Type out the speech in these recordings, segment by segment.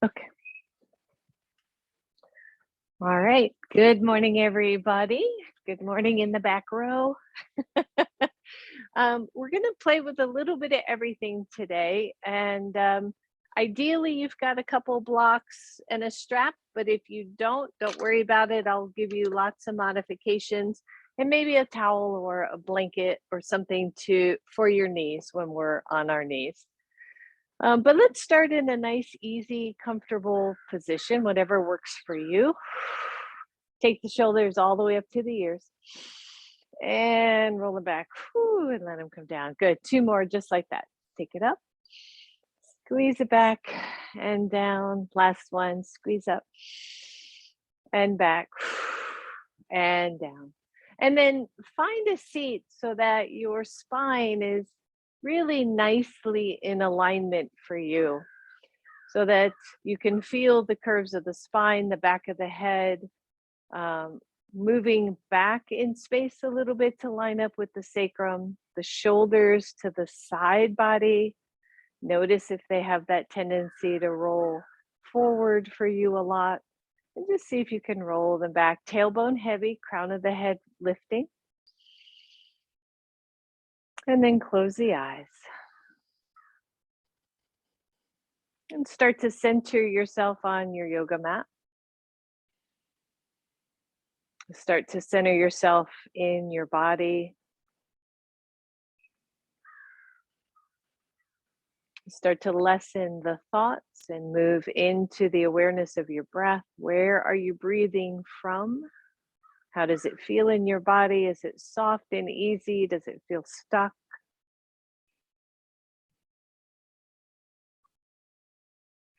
Okay. All right. Good morning, everybody. Good morning in the back row. We're going to play with a little bit of everything today. And ideally, you've got a couple blocks and a strap. But if you don't worry about it. I'll give you lots of modifications and maybe a towel or a blanket or something for your knees when we're on our knees. But let's start in a nice, easy, comfortable position, whatever works for you. Take the shoulders all the way up to the ears and roll them back. Whew, and let them come down. Good. Two more, just like that. Take it up, squeeze it back and down. Last one, squeeze up and back and down. And then find a seat so that your spine is really nicely in alignment for you, so that you can feel the curves of the spine, the back of the head, moving back in space a little bit to line up with the sacrum, the shoulders to the side body. Notice if they have that tendency to roll forward for you a lot, and just see if you can roll them back. Tailbone heavy, crown of the head lifting. And then close the eyes. And start to center yourself on your yoga mat. Start to center yourself in your body. Start to lessen the thoughts and move into the awareness of your breath. Where are you breathing from? How does it feel in your body? Is it soft and easy? Does it feel stuck?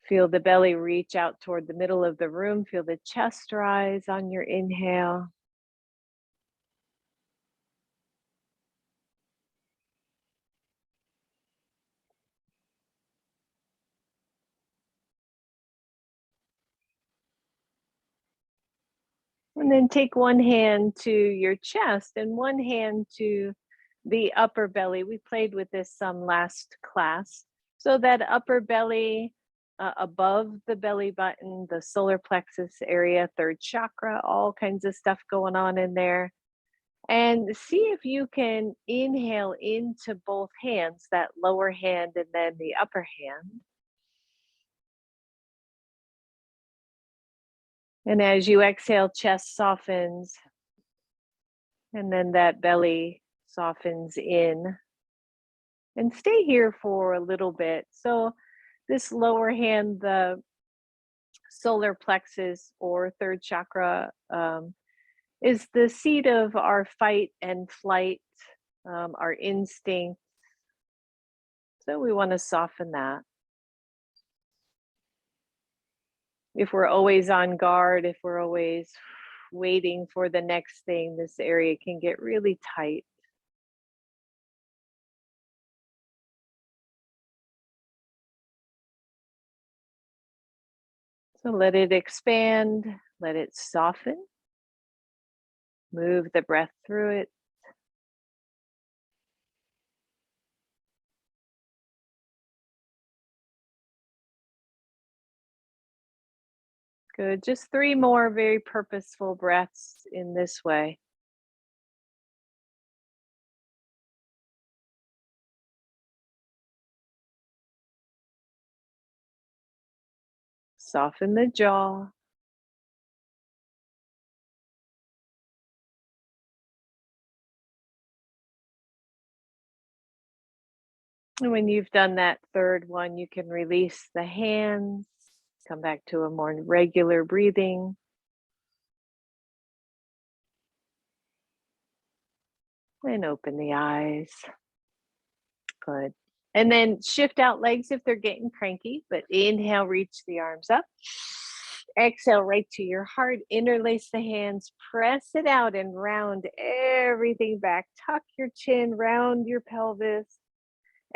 Feel the belly reach out toward the middle of the room. Feel the chest rise on your inhale. And then take one hand to your chest and one hand to the upper belly. We played with this some last class. So that upper belly, above the belly button, the solar plexus area, third chakra, all kinds of stuff going on in there. And see if you can inhale into both hands, that lower hand and then the upper hand. And as you exhale, chest softens, and then that belly softens in. And stay here for a little bit. So this lower hand, the solar plexus or third chakra, is the seat of our fight and flight, our instinct. So we want to soften that. If we're always on guard, if we're always waiting for the next thing, this area can get really tight. So let it expand, let it soften. Move the breath through it. Good. Just 3 more very purposeful breaths in this way. Soften the jaw. And when you've done that third one, you can release the hands, come back to a more regular breathing. And open the eyes. Good. And then shift out legs if they're getting cranky, but inhale, reach the arms up. Exhale right to your heart, interlace the hands, press it out and round everything back. Tuck your chin, round your pelvis.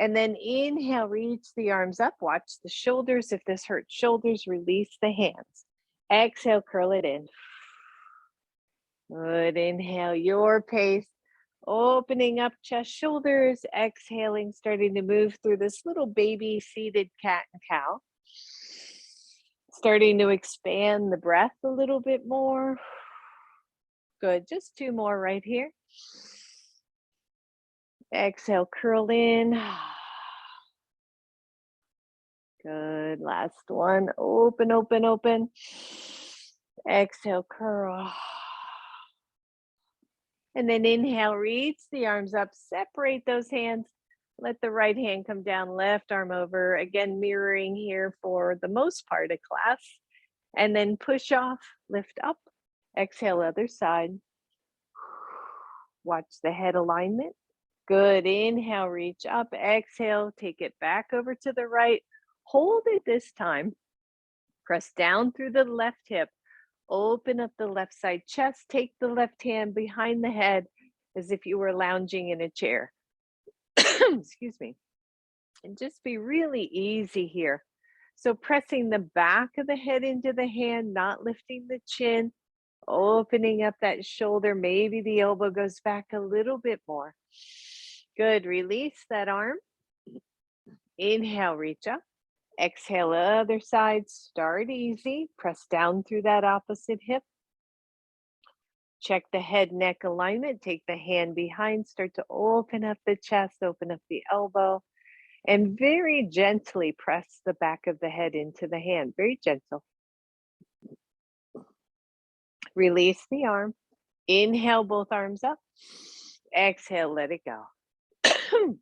And then inhale, reach the arms up, watch the shoulders. If this hurts shoulders, release the hands. Exhale, curl it in. Good, inhale, your pace. Opening up chest, shoulders, exhaling, starting to move through this little baby seated cat and cow. Starting to expand the breath a little bit more. Good, just 2 more right here. Exhale, curl in. Good, last one. Open, open, open. Exhale, curl. And then inhale, reach the arms up, separate those hands. Let the right hand come down, left arm over. Again, mirroring here for the most part of class. And then push off, lift up. Exhale, other side. Watch the head alignment. Good, inhale, reach up. Exhale, take it back over to the right. Hold it this time. Press down through the left hip. Open up the left side chest. Take the left hand behind the head as if you were lounging in a chair. Excuse me. And just be really easy here. So pressing the back of the head into the hand, not lifting the chin, opening up that shoulder. Maybe the elbow goes back a little bit more. Good. Release that arm. Inhale, reach up. Exhale, other side. Start easy. Press down through that opposite hip. Check the head neck alignment. Take the hand behind. Start to open up the chest, open up the elbow, and very gently press the back of the head into the hand. Very gentle. Release the arm. Inhale, both arms up. Exhale, let it go.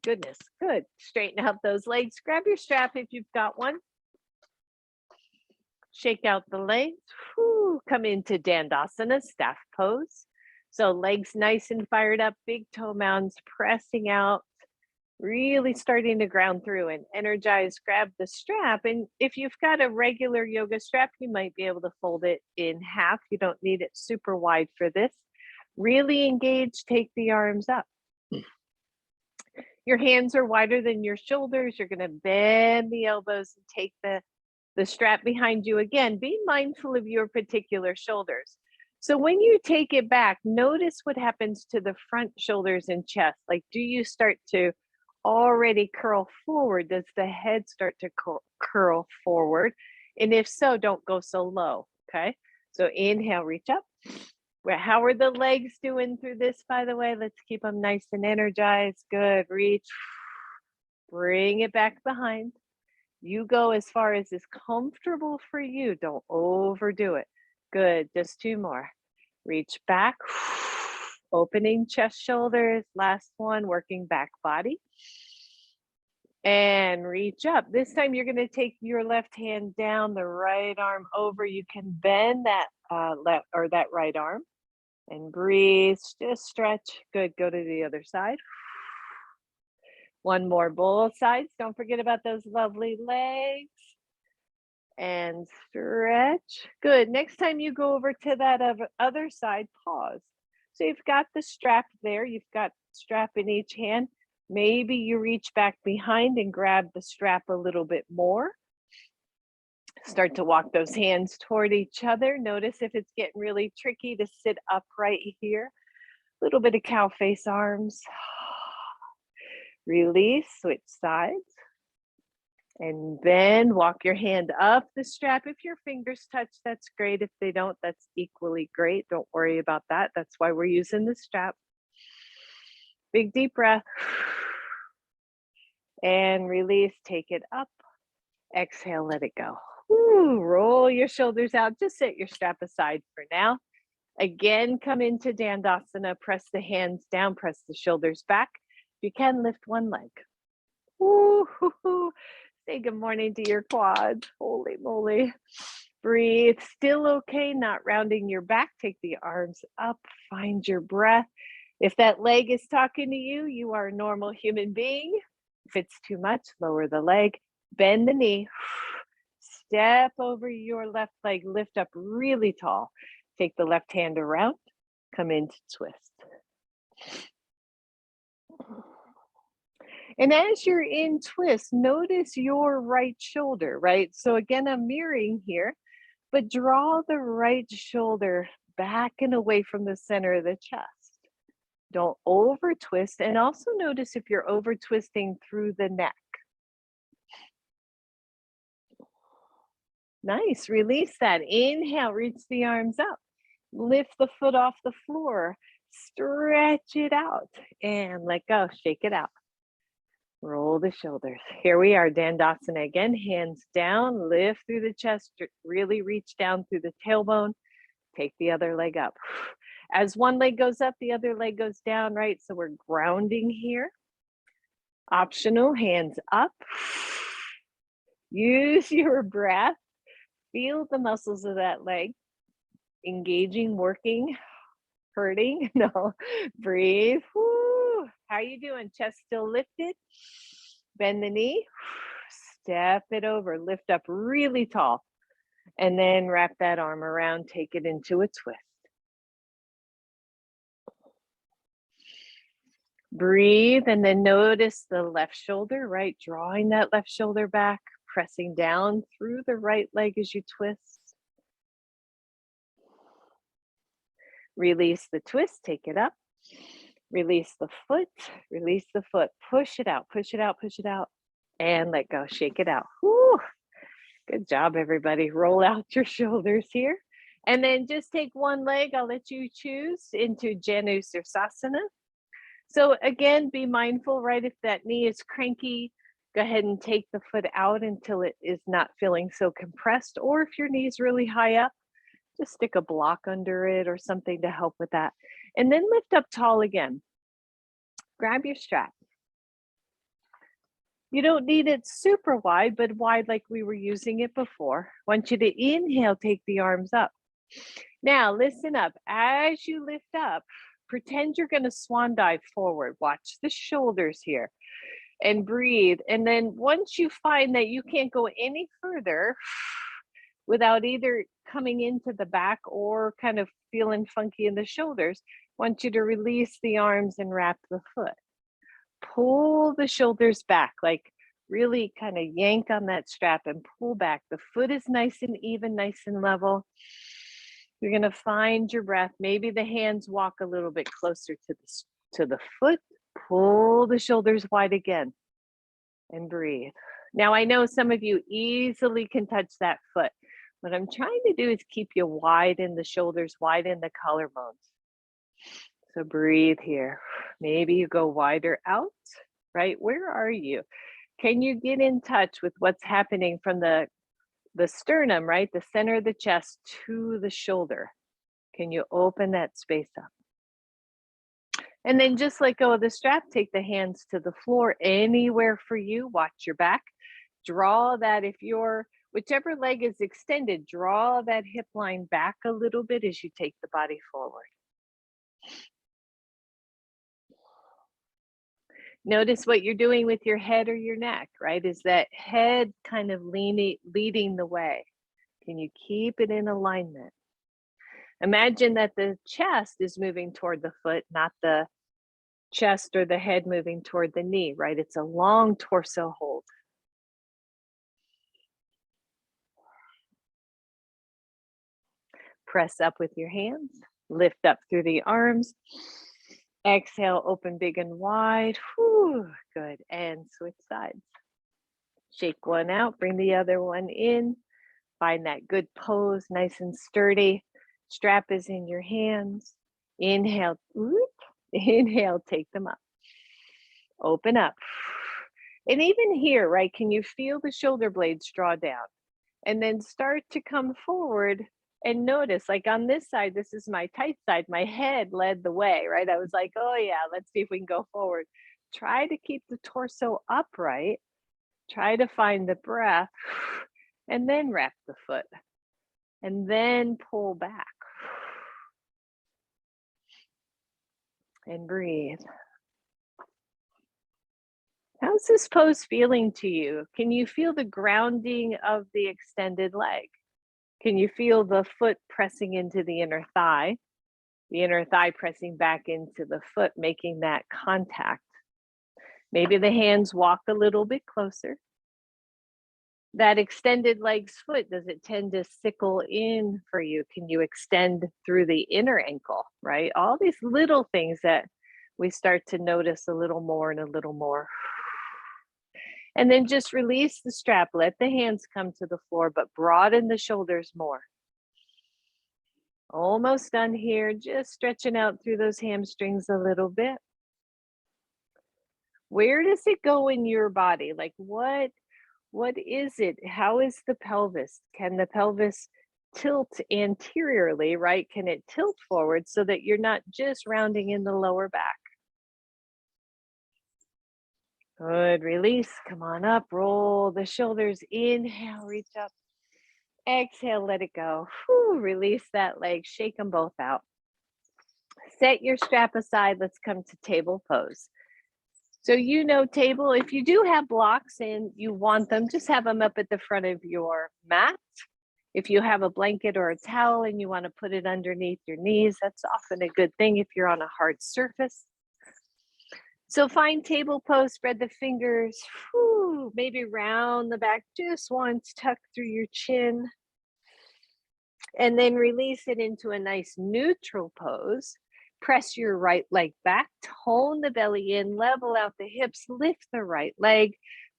Goodness, good. Straighten out those legs. Grab your strap if you've got one. Shake out the legs. Whew. Come into Dandasana, staff pose. So legs nice and fired up, big toe mounds pressing out, really starting to ground through and energize. Grab the strap. And if you've got a regular yoga strap, you might be able to fold it in half. You don't need it super wide for this. Really engage, take the arms up. Your hands are wider than your shoulders. You're going to bend the elbows and take the strap behind you. Again, be mindful of your particular shoulders. So when you take it back, notice what happens to the front shoulders and chest. Like, do you start to already curl forward? Does the head start to curl forward? And if so, don't go so low, okay? So inhale, reach up. How are the legs doing through this, by the way? Let's keep them nice and energized. Good, reach. Bring it back behind. You go as far as is comfortable for you. Don't overdo it. Good, just 2 more. Reach back, opening chest, shoulders. Last one, working back body. And reach up. This time you're going to take your left hand down, the right arm over. You can bend that left or that right arm and breathe. Just stretch. Good. Go to the other side. One more, both sides. Don't forget about those lovely legs. And stretch. Good. Next time you go over to that other side, pause. So you've got the strap there. You've got strap in each hand. Maybe you reach back behind and grab the strap a little bit more. Start to walk those hands toward each other. Notice if it's getting really tricky to sit upright here. A little bit of cow face arms. Release, switch sides. And then walk your hand up the strap. If your fingers touch, that's great. If they don't, that's equally great. Don't worry about that. That's why we're using the strap. Big deep breath. And release, take it up. Exhale, let it go. Woo, roll your shoulders out. Just set your strap aside for now. Again, come into Dandasana. Press the hands down, press the shoulders back. You can lift one leg. Woo, hoo, hoo. Say good morning to your quads. Holy moly. Breathe. Still okay, not rounding your back. Take the arms up. Find your breath. If that leg is talking to you, you are a normal human being. If it's too much, lower the leg. Bend the knee. Step over your left leg. Lift up really tall. Take the left hand around. Come into twist. And as you're in twist, notice your right shoulder, right? So again, I'm mirroring here, but draw the right shoulder back and away from the center of the chest. Don't over twist. And also notice if you're over twisting through the neck. Nice. Release that. Inhale, reach the arms up. Lift the foot off the floor. Stretch it out and let go. Shake it out. Roll the shoulders. Here we are, Dandasana again. Hands down, lift through the chest. Really reach down through the tailbone. Take the other leg up. As one leg goes up, the other leg goes down, right? So we're grounding here. Optional, hands up. Use your breath. Feel the muscles of that leg. Engaging, working, hurting. No, breathe. Woo. How are you doing? Chest still lifted. Bend the knee. Step it over. Lift up really tall. And then wrap that arm around. Take it into a twist. Breathe and then notice the left shoulder, right? Drawing that left shoulder back, pressing down through the right leg as you twist. Release the twist, take it up. Release the foot, push it out, push it out, push it out, and let go, shake it out. Whew. Good job, everybody. Roll out your shoulders here. And then just take one leg, I'll let you choose, into Janusasana. So again, be mindful, right? If that knee is cranky, go ahead and take the foot out until it is not feeling so compressed. Or if your knee is really high up, just stick a block under it or something to help with that. And then lift up tall again. Grab your strap. You don't need it super wide, but wide like we were using it before. I want you to inhale, take the arms up. Now listen up. As you lift up, pretend you're going to swan dive forward. Watch the shoulders here and breathe. And then once you find that you can't go any further without either coming into the back or kind of feeling funky in the shoulders, I want you to release the arms and wrap the foot. Pull the shoulders back, like really kind of yank on that strap and pull back. The foot is nice and even, nice and level. You're going to find your breath. Maybe the hands walk a little bit closer to the foot. Pull the shoulders wide again and breathe. Now, I know some of you easily can touch that foot. What I'm trying to do is keep you wide in the shoulders, wide in the collarbones. So breathe here. Maybe you go wider out, right? Where are you? Can you get in touch with what's happening from the sternum, right? The center of the chest to the shoulder. Can you open that space up? And then just let go of the strap. Take the hands to the floor anywhere for you. Watch your back. Draw that whichever leg is extended, draw that hip line back a little bit as you take the body forward. Notice what you're doing with your head or your neck, right? Is that head kind of leading the way? Can you keep it in alignment? Imagine that the chest is moving toward the foot, not the chest or the head moving toward the knee, right? It's a long torso hold. Press up with your hands, lift up through the arms. Exhale, open big and wide. Whew, good. And switch sides. Shake one out, bring the other one in. Find that good pose, nice and sturdy. Strap is in your hands. Inhale, inhale, take them up. Open up. And even here, right, can you feel the shoulder blades draw down? And then start to come forward and notice, like on this side, this is my tight side, my head led the way, right? I was like, oh yeah, let's see if we can go forward. Try to keep the torso upright. Try to find the breath and then wrap the foot and then pull back and breathe. How's this pose feeling to you? Can you feel the grounding of the extended leg? Can you feel the foot pressing into the inner thigh pressing back into the foot, making that contact? Maybe the hands walk a little bit closer. That extended leg's foot, does it tend to sickle in for you? Can you extend through the inner ankle, right? All these little things that we start to notice a little more and a little more. And then just release the strap. Let the hands come to the floor, but broaden the shoulders more. Almost done here. Just stretching out through those hamstrings a little bit. Where does it go in your body? Like what is it? How is the pelvis? Can the pelvis tilt anteriorly, right? Can it tilt forward so that you're not just rounding in the lower back? Good, release, come on up, roll the shoulders, inhale, reach up, exhale, let it go. Whew, release that leg, shake them both out. Set your strap aside, let's come to table pose. So you know table, if you do have blocks and you want them, just have them up at the front of your mat. If you have a blanket or a towel and you want to put it underneath your knees, that's often a good thing if you're on a hard surface. So find table pose, spread the fingers, whew, maybe round the back just once, tuck through your chin, and then release it into a nice neutral pose. Press your right leg back, tone the belly in, level out the hips, lift the right leg,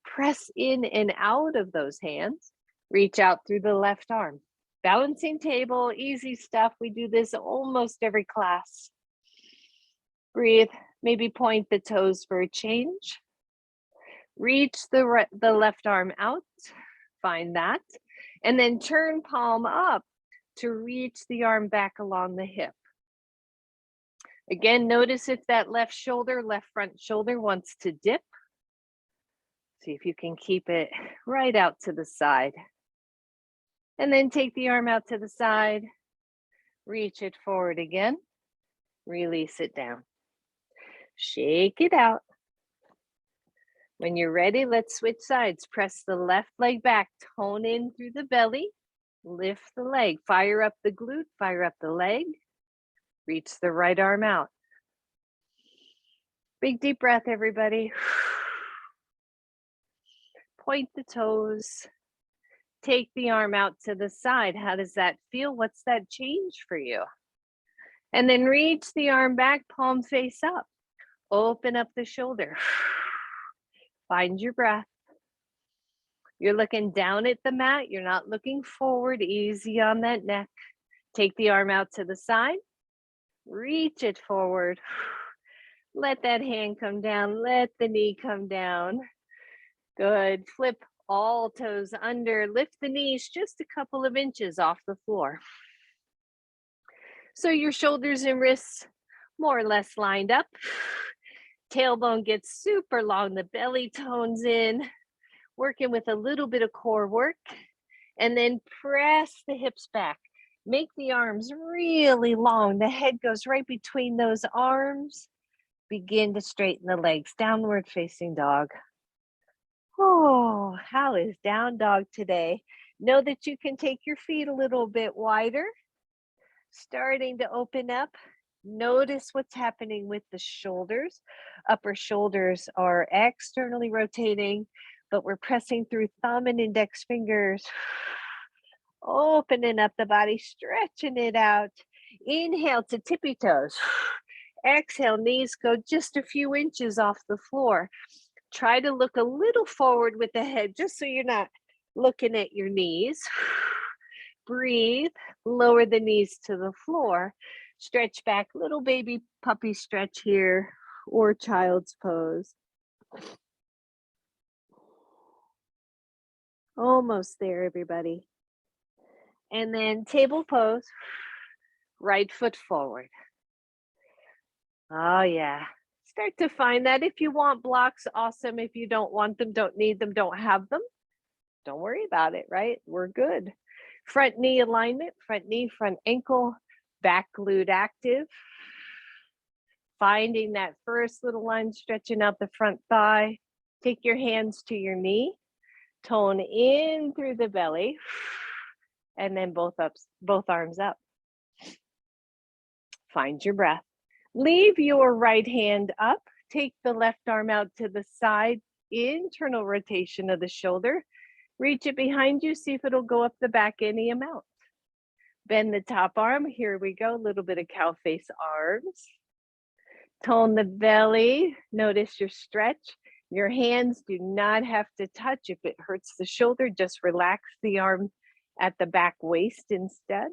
press in and out of those hands, reach out through the left arm. Balancing table, easy stuff. We do this almost every class. Breathe, maybe point the toes for a change. Reach the left arm out, find that, and then turn palm up to reach the arm back along the hip. Again, notice if that left front shoulder wants to dip. See if you can keep it right out to the side. And then take the arm out to the side, reach it forward again, release it down. Shake it out. When you're ready, let's switch sides. Press the left leg back, tone in through the belly, lift the leg, fire up the glute, fire up the leg, reach the right arm out. Big deep breath, everybody. Point the toes, take the arm out to the side. How does that feel? What's that change for you? And then reach the arm back, palm face up. Open up the shoulder. Find your breath. You're looking down at the mat. You're not looking forward. Easy on that neck. Take the arm out to the side. Reach it forward. Let that hand come down. Let the knee come down. Good. Flip all toes under. Lift the knees just a couple of inches off the floor. So your shoulders and wrists more or less lined up. Tailbone gets super long. The belly tones in. Working with a little bit of core work. And then press the hips back. Make the arms really long. The head goes right between those arms. Begin to straighten the legs. Downward facing dog. Oh, how is down dog today? Know that you can take your feet a little bit wider. Starting to open up. Notice what's happening with the shoulders. Upper shoulders are externally rotating, but we're pressing through thumb and index fingers. Opening up the body, stretching it out. Inhale to tippy toes. Exhale, knees go just a few inches off the floor. Try to look a little forward with the head, just so you're not looking at your knees. Breathe, lower the knees to the floor. Stretch back, little baby puppy stretch here, or child's pose. Almost there, everybody. And then table pose, right foot forward. Oh yeah, start to find that. If you want blocks, awesome. If you don't want them, don't need them, don't have them, don't worry about it, right? We're good. Front knee alignment, front knee, front ankle, back glute active. Finding that first little line, stretching out the front thigh. Take your hands to your knee, tone in through the belly, and then both arms up. Find your breath. Leave your right hand up. Take the left arm out to the side, internal rotation of the shoulder. Reach it behind you, see if it'll go up the back any amount. Bend the top arm. Here we go. A little bit of cow face arms. Tone the belly. Notice your stretch. Your hands do not have to touch. If it hurts the shoulder, just relax the arm at the back waist instead.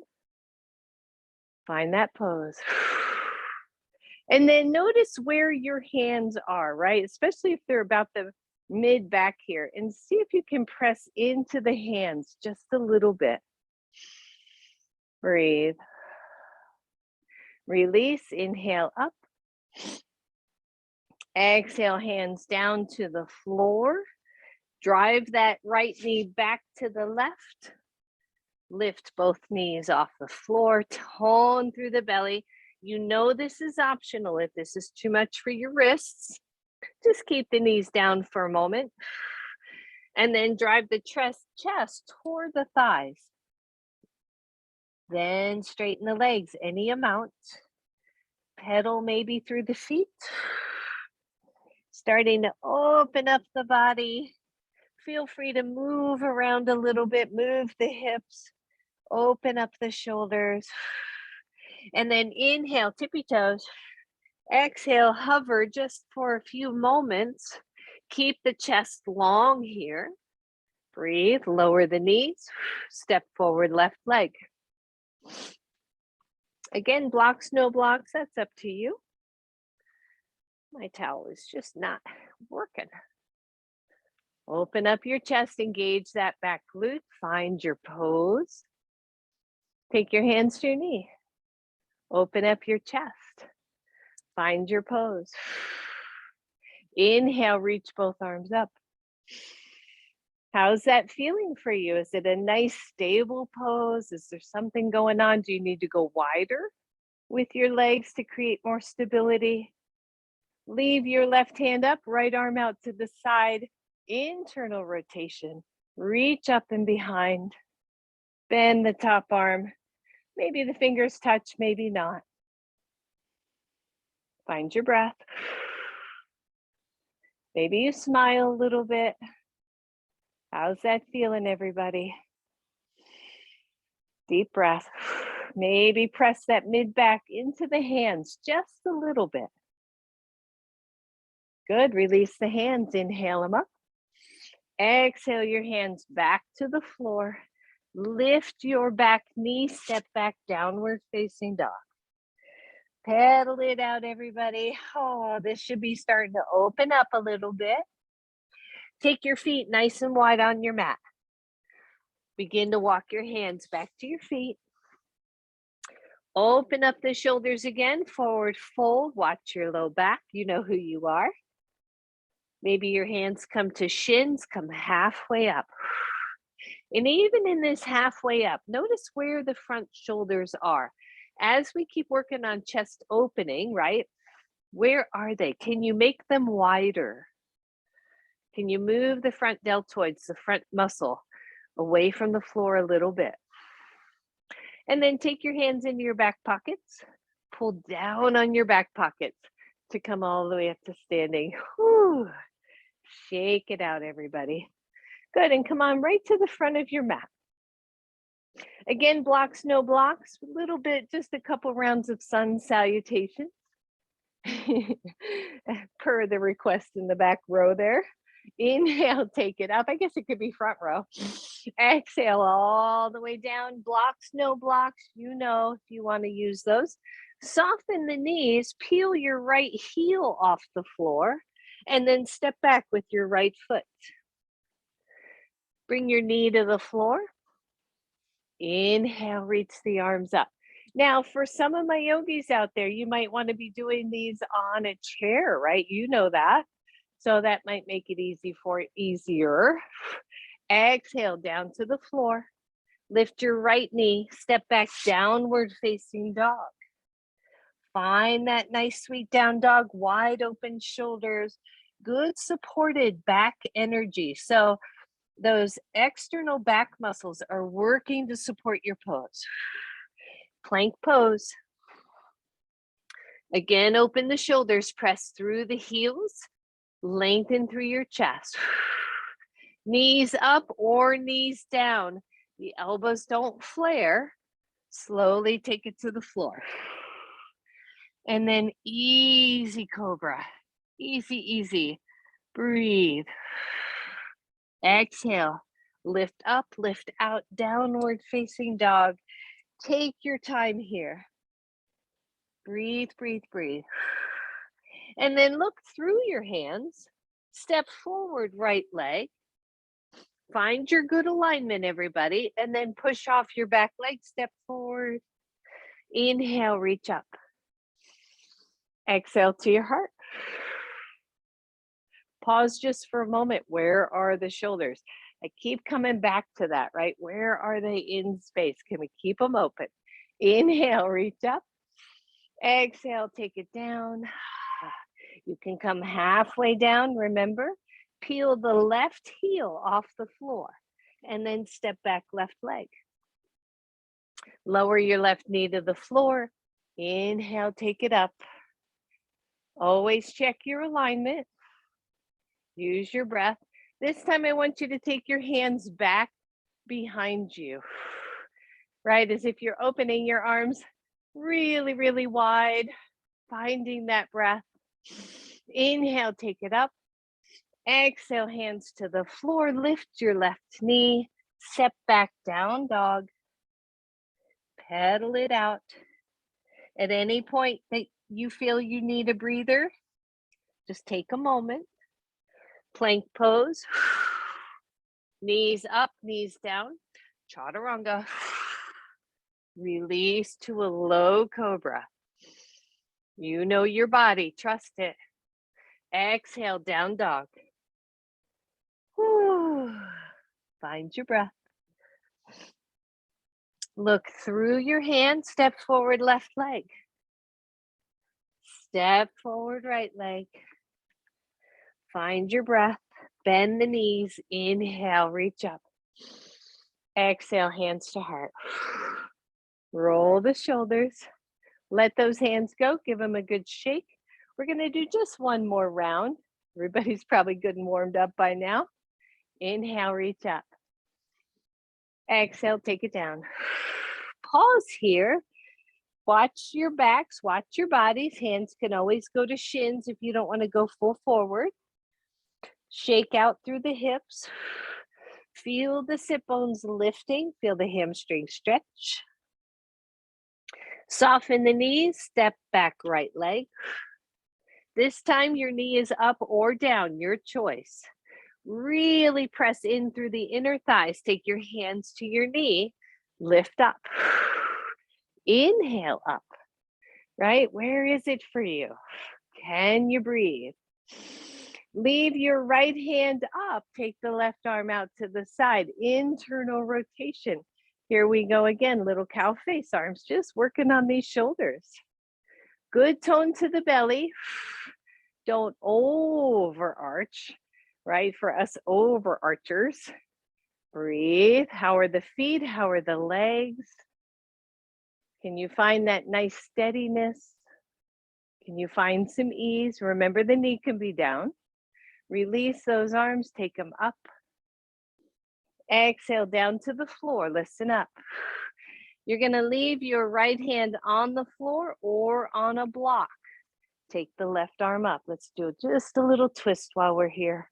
Find that pose. And then notice where your hands are, right? Especially if they're about the mid back here, and see if you can press into the hands just a little bit. Breathe. Release, inhale up. Exhale, hands down to the floor. Drive that right knee back to the left. Lift both knees off the floor, tone through the belly. You know this is optional. If this is too much for your wrists, just keep the knees down for a moment. And then drive the chest toward the thighs. Then straighten the legs any amount. Pedal maybe through the feet. Starting to open up the body. Feel free to move around a little bit, move the hips, open up the shoulders. And then inhale, tippy toes. Exhale, hover just for a few moments. Keep the chest long here. Breathe, lower the knees, step forward, left leg. Again, blocks, no blocks, that's up to you. My towel is just not working. Open up your chest, engage that back glute, find your pose. Take your hands to your knee. Open up your chest, find your pose. Inhale, reach both arms up. How's that feeling for you? Is it a nice stable pose? Is there something going on? Do you need to go wider with your legs to create more stability? Leave your left hand up, right arm out to the side, internal rotation. Reach up and behind. Bend the top arm. Maybe the fingers touch, maybe not. Find your breath. Maybe you smile a little bit. How's that feeling, everybody? Deep breath. Maybe press that mid back into the hands just a little bit. Good. Release the hands. Inhale them up. Exhale your hands back to the floor. Lift your back knee. Step back, downward facing dog. Pedal it out, everybody. Oh, this should be starting to open up a little bit. Take your feet nice and wide on your mat. Begin to walk your hands back to your feet. Open up the shoulders again, forward fold. Watch your low back. You know who you are. Maybe your hands come to shins, come halfway up. And even in this halfway up, notice where the front shoulders are. As we keep working on chest opening, right? Where are they? Can you make them wider? Can you move the front deltoids, the front muscle, away from the floor a little bit? And then take your hands into your back pockets. Pull down on your back pockets to come all the way up to standing. Whew. Shake it out, everybody. Good, and come on right to the front of your mat. Again, blocks, no blocks, a little bit, just a couple rounds of sun salutations. Per the request in the back row there. Inhale, take it up. I guess it could be front row. Exhale all the way down. Blocks, no blocks. You know if you want to use those. Soften the knees. Peel your right heel off the floor. And then step back with your right foot. Bring your knee to the floor. Inhale, reach the arms up. Now, for some of my yogis out there, you might want to be doing these on a chair, right? You know that. So that might make it easier. Exhale down to the floor. Lift your right knee. Step back, downward facing dog. Find that nice sweet down dog, wide open shoulders, good supported back energy. So those external back muscles are working to support your pose. Plank pose. Again, open the shoulders, press through the heels, lengthen through your chest. Knees up or knees down. The elbows don't flare. Slowly take it to the floor. And then easy cobra. Easy, easy. Breathe. Exhale. Lift up, lift out, downward facing dog. Take your time here. Breathe, breathe, breathe. And then look through your hands. Step forward, right leg. Find your good alignment, everybody. And then push off your back leg, step forward. Inhale, reach up. Exhale to your heart. Pause just for a moment. Where are the shoulders? I keep coming back to that, right? Where are they in space? Can we keep them open? Inhale, reach up. Exhale, take it down. You can come halfway down. Remember, peel the left heel off the floor and then step back left leg. Lower your left knee to the floor. Inhale, take it up. Always check your alignment. Use your breath. This time I want you to take your hands back behind you, right? As if you're opening your arms really, really wide, finding that breath. Inhale, take it up. Exhale, hands to the floor. Lift your left knee. Step back, down dog. Pedal it out. At any point that you feel you need a breather, just take a moment. Plank pose. Knees up, knees down. Chaturanga. Release to a low cobra. You know your body, trust it. Exhale, down dog. Whew. Find your breath. Look through your hand, step forward, left leg. Step forward, right leg. Find your breath, bend the knees, inhale, reach up. Exhale, hands to heart. Roll the shoulders. Let those hands go, give them a good shake. We're gonna do just one more round. Everybody's probably good and warmed up by now. Inhale, reach up. Exhale, take it down. Pause here. Watch your backs, watch your bodies. Hands can always go to shins if you don't want to go full forward. Shake out through the hips. Feel the sit bones lifting. Feel the hamstring stretch. Soften the knees. Step back, right leg. This time your knee is up or down, your choice. Really press in through the inner thighs. Take your hands to your knee. Lift up. Inhale up, right? Where is it for you? Can you breathe? Leave your right hand up. Take the left arm out to the side. Internal rotation. Here we go again, little cow face arms, just working on these shoulders. Good tone to the belly. Don't overarch, right? For us overarchers. Breathe. How are the feet? How are the legs? Can you find that nice steadiness? Can you find some ease? Remember, the knee can be down. Release those arms, take them up. Exhale down to the floor, listen up. You're gonna leave your right hand on the floor or on a block. Take the left arm up. Let's do just a little twist while we're here.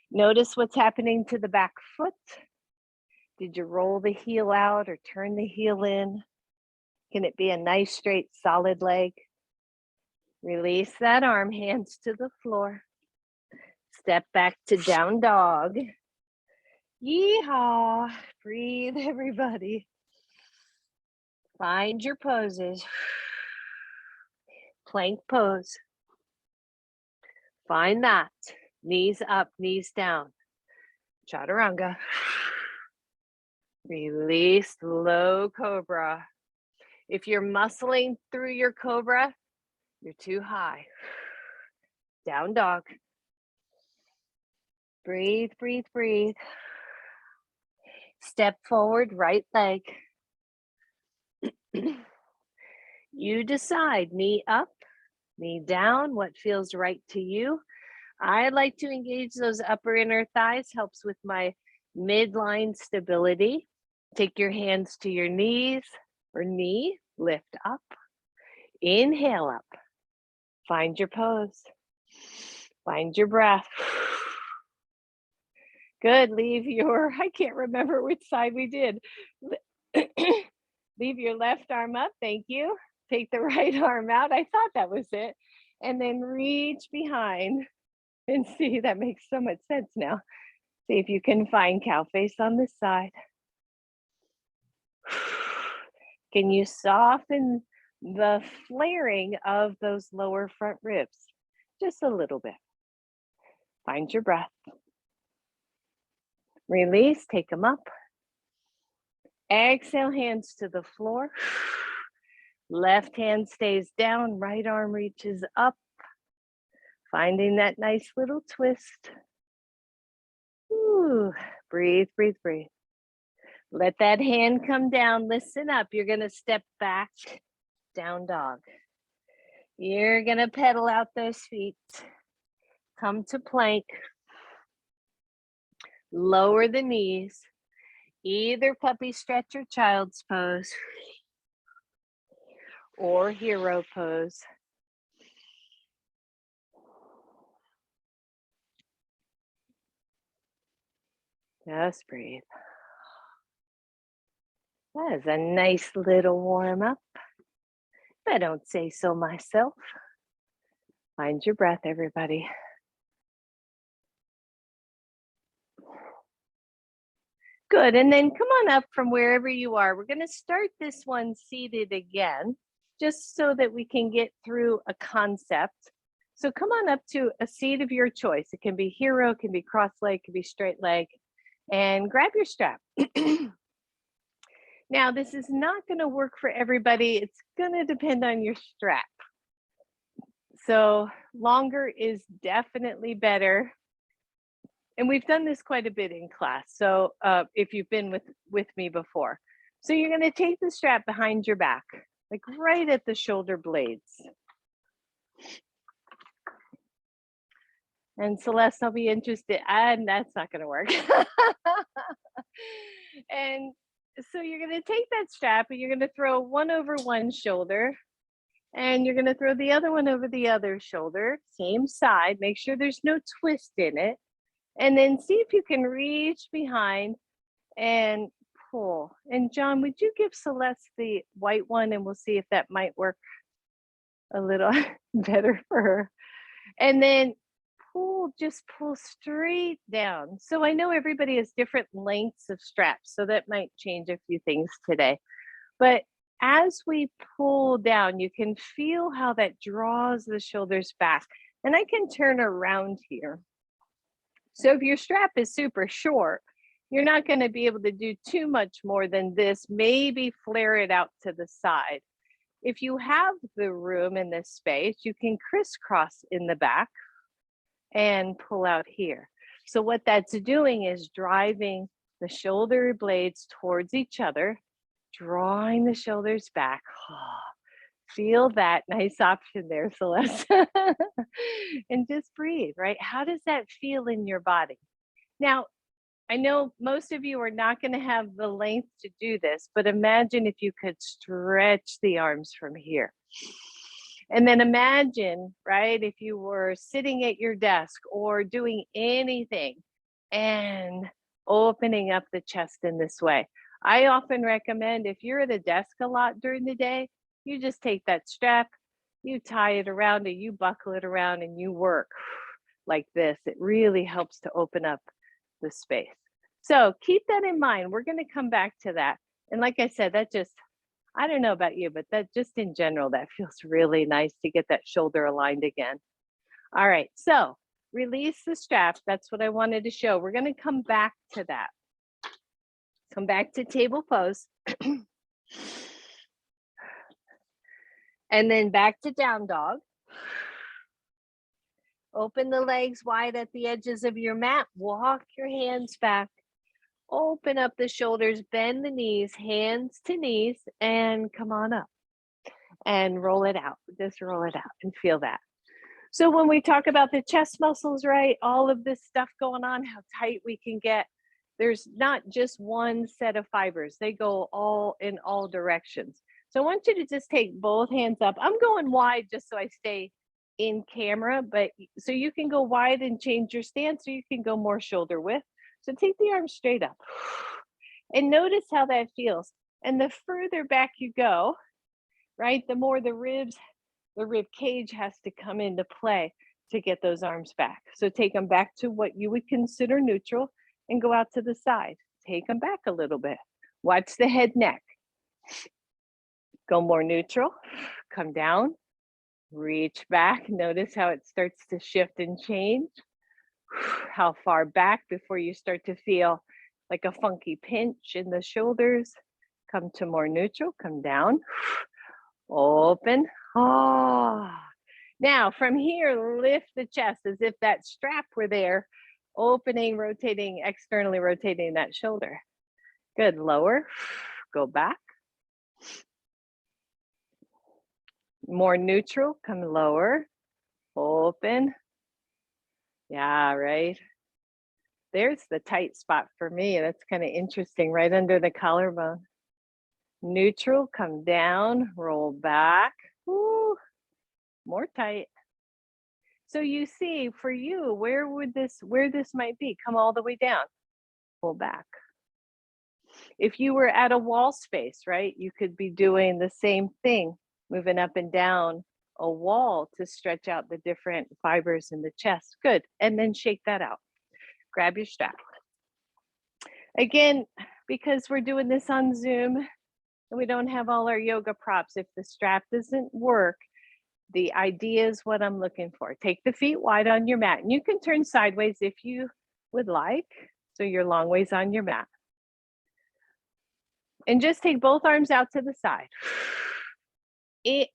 Notice what's happening to the back foot. Did you roll the heel out or turn the heel in? Can it be a nice, straight, solid leg? Release that arm, hands to the floor. Step back to down dog. Yeehaw. Breathe, everybody. Find your poses. Plank pose. Find that. Knees up, knees down. Chaturanga. Release low cobra. If you're muscling through your cobra, you're too high. Down dog. Breathe, breathe, breathe. Step forward, right leg. You decide, knee up, knee down, what feels right to you. I like to engage those upper inner thighs, helps with my midline stability. Take your hands to your knees or knee, lift up. Inhale up. Find your pose. Find your breath. Good. Leave your, I can't remember which side we did. Leave your left arm up. Thank you. Take the right arm out. I thought that was it. And then reach behind and see, that makes so much sense now. See if you can find cow face on this side. Can you soften the flaring of those lower front ribs? Just a little bit. Find your breath. Release, take them up. Exhale, hands to the floor. Left hand stays down, right arm reaches up. Finding that nice little twist. Ooh, breathe, breathe, breathe. Let that hand come down, listen up. You're gonna step back, down dog. You're gonna pedal out those feet. Come to plank. Lower the knees. Either puppy stretch or child's pose or hero pose. Just breathe. That is a nice little warm up. If I don't say so myself. Find your breath, everybody. Good, and then come on up from wherever you are. We're gonna start this one seated again, just so that we can get through a concept. So come on up to a seat of your choice. It can be hero, it can be cross leg, it can be straight leg, and grab your strap. Now, this is not gonna work for everybody. It's gonna depend on your strap. So longer is definitely better. And we've done this quite a bit in class. So if you've been with me before. So you're gonna take the strap behind your back, like right at the shoulder blades. And Celeste, I'll be interested, and that's not gonna work. And so you're gonna take that strap and you're gonna throw one over one shoulder, and you're gonna throw the other one over the other shoulder, same side, make sure there's no twist in it. And then see if you can reach behind and pull. And John, would you give Celeste the white one and we'll see if that might work a little better for her. And then pull, just pull straight down. So I know everybody has different lengths of straps, so that might change a few things today. But as we pull down, you can feel how that draws the shoulders back. And I can turn around here. So if your strap is super short, you're not going to be able to do too much more than this, maybe flare it out to the side. If you have the room in this space, you can crisscross in the back and pull out here. So what that's doing is driving the shoulder blades towards each other, drawing the shoulders back. Feel that nice option there, Celeste. And just breathe, right? How does that feel in your body? Now, I know most of you are not going to have the length to do this, but imagine if you could stretch the arms from here. And then imagine, right, if you were sitting at your desk or doing anything and opening up the chest in this way. I often recommend if you're at a desk a lot during the day, you just take that strap, you tie it around it, you buckle it around and you work like this. It really helps to open up the space. So keep that in mind. We're going to come back to that. And like I said, that just, I don't know about you, but that just in general, that feels really nice to get that shoulder aligned again. All right, so release the strap. That's what I wanted to show. We're going to come back to that. Come back to table pose. And then back to down dog. Open the legs wide at the edges of your mat. Walk your hands back. Open up the shoulders, bend the knees, hands to knees, and come on up. And roll it out. Just roll it out and feel that. So when we talk about the chest muscles, right, all of this stuff going on, how tight we can get, there's not just one set of fibers. They go all in all directions. So I want you to just take both hands up. I'm going wide just so I stay in camera, but so you can go wide and change your stance, or you can go more shoulder width. So take the arms straight up and notice how that feels. And the further back you go, right, the more the rib cage has to come into play to get those arms back. So take them back to what you would consider neutral and go out to the side. Take them back a little bit. Watch the head neck. Go more neutral, come down, reach back. Notice how it starts to shift and change. How far back before you start to feel like a funky pinch in the shoulders. Come to more neutral, come down, open. Now from here, lift the chest as if that strap were there, opening, rotating, externally rotating that shoulder. Good, lower, go back. More neutral, come lower, open. Yeah, right. There's the tight spot for me. That's kind of interesting, right under the collarbone. Neutral, come down, roll back. Woo, more tight. So you see, for you, where this might be, come all the way down, pull back. If you were at a wall space, right, you could be doing the same thing, moving up and down a wall to stretch out the different fibers in the chest. Good. And then shake that out. Grab your strap. Again, because we're doing this on Zoom and we don't have all our yoga props, if the strap doesn't work, the idea is what I'm looking for. Take the feet wide on your mat, and you can turn sideways if you would like. So you're long ways on your mat. And just take both arms out to the side.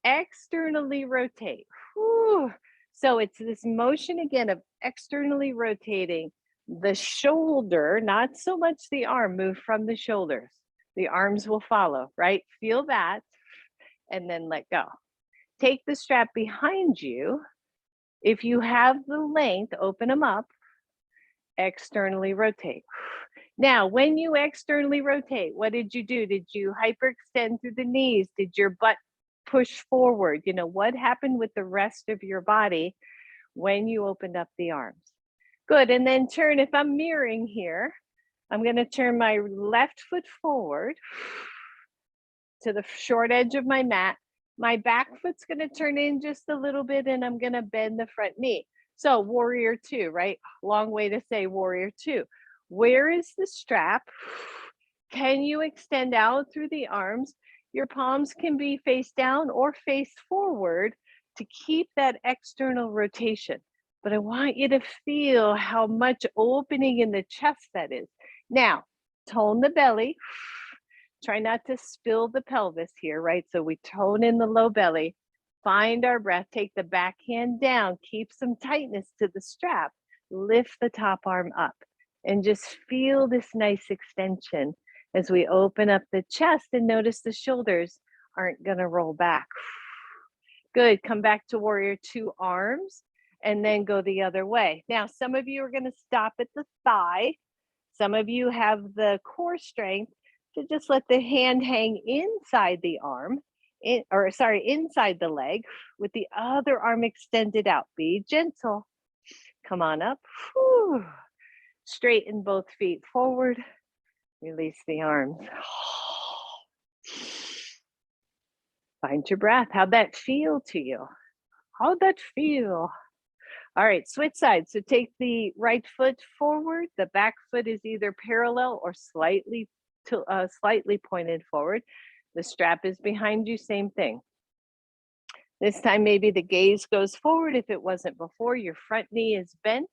Externally rotate. Whew. So it's this motion again of externally rotating the shoulder, not so much the arm. Move from the shoulders. The arms will follow, right? Feel that, and then let go. Take the strap behind you. If you have the length, open them up, externally rotate. Now, when you externally rotate, what did you do? Did you hyperextend through the knees? Did your butt push forward? You know, what happened with the rest of your body when you opened up the arms? Good, and then turn, if I'm mirroring here, I'm gonna turn my left foot forward to the short edge of my mat. My back foot's gonna turn in just a little bit, and I'm gonna bend the front knee. So warrior two, right? Long way to say warrior two. Where is the strap? Can you extend out through the arms? Your palms can be face down or face forward to keep that external rotation. But I want you to feel how much opening in the chest that is. Now, tone the belly. Try not to spill the pelvis here, right? So we tone in the low belly, find our breath, take the back hand down, keep some tightness to the strap, lift the top arm up, and just feel this nice extension as we open up the chest, and notice the shoulders aren't gonna roll back. Good, come back to warrior two, arms, and then go the other way. Now, some of you are gonna stop at the thigh. Some of you have the core strength to just let the hand hang inside the arm, inside the leg, with the other arm extended out. Be gentle. Come on up. Whew. Straighten both feet forward. Release the arms. Find your breath. How'd that feel to you? How'd that feel? All right, switch sides. So take the right foot forward. The back foot is either parallel or slightly pointed forward. The strap is behind you, same thing. This time, maybe the gaze goes forward. If it wasn't before, your front knee is bent.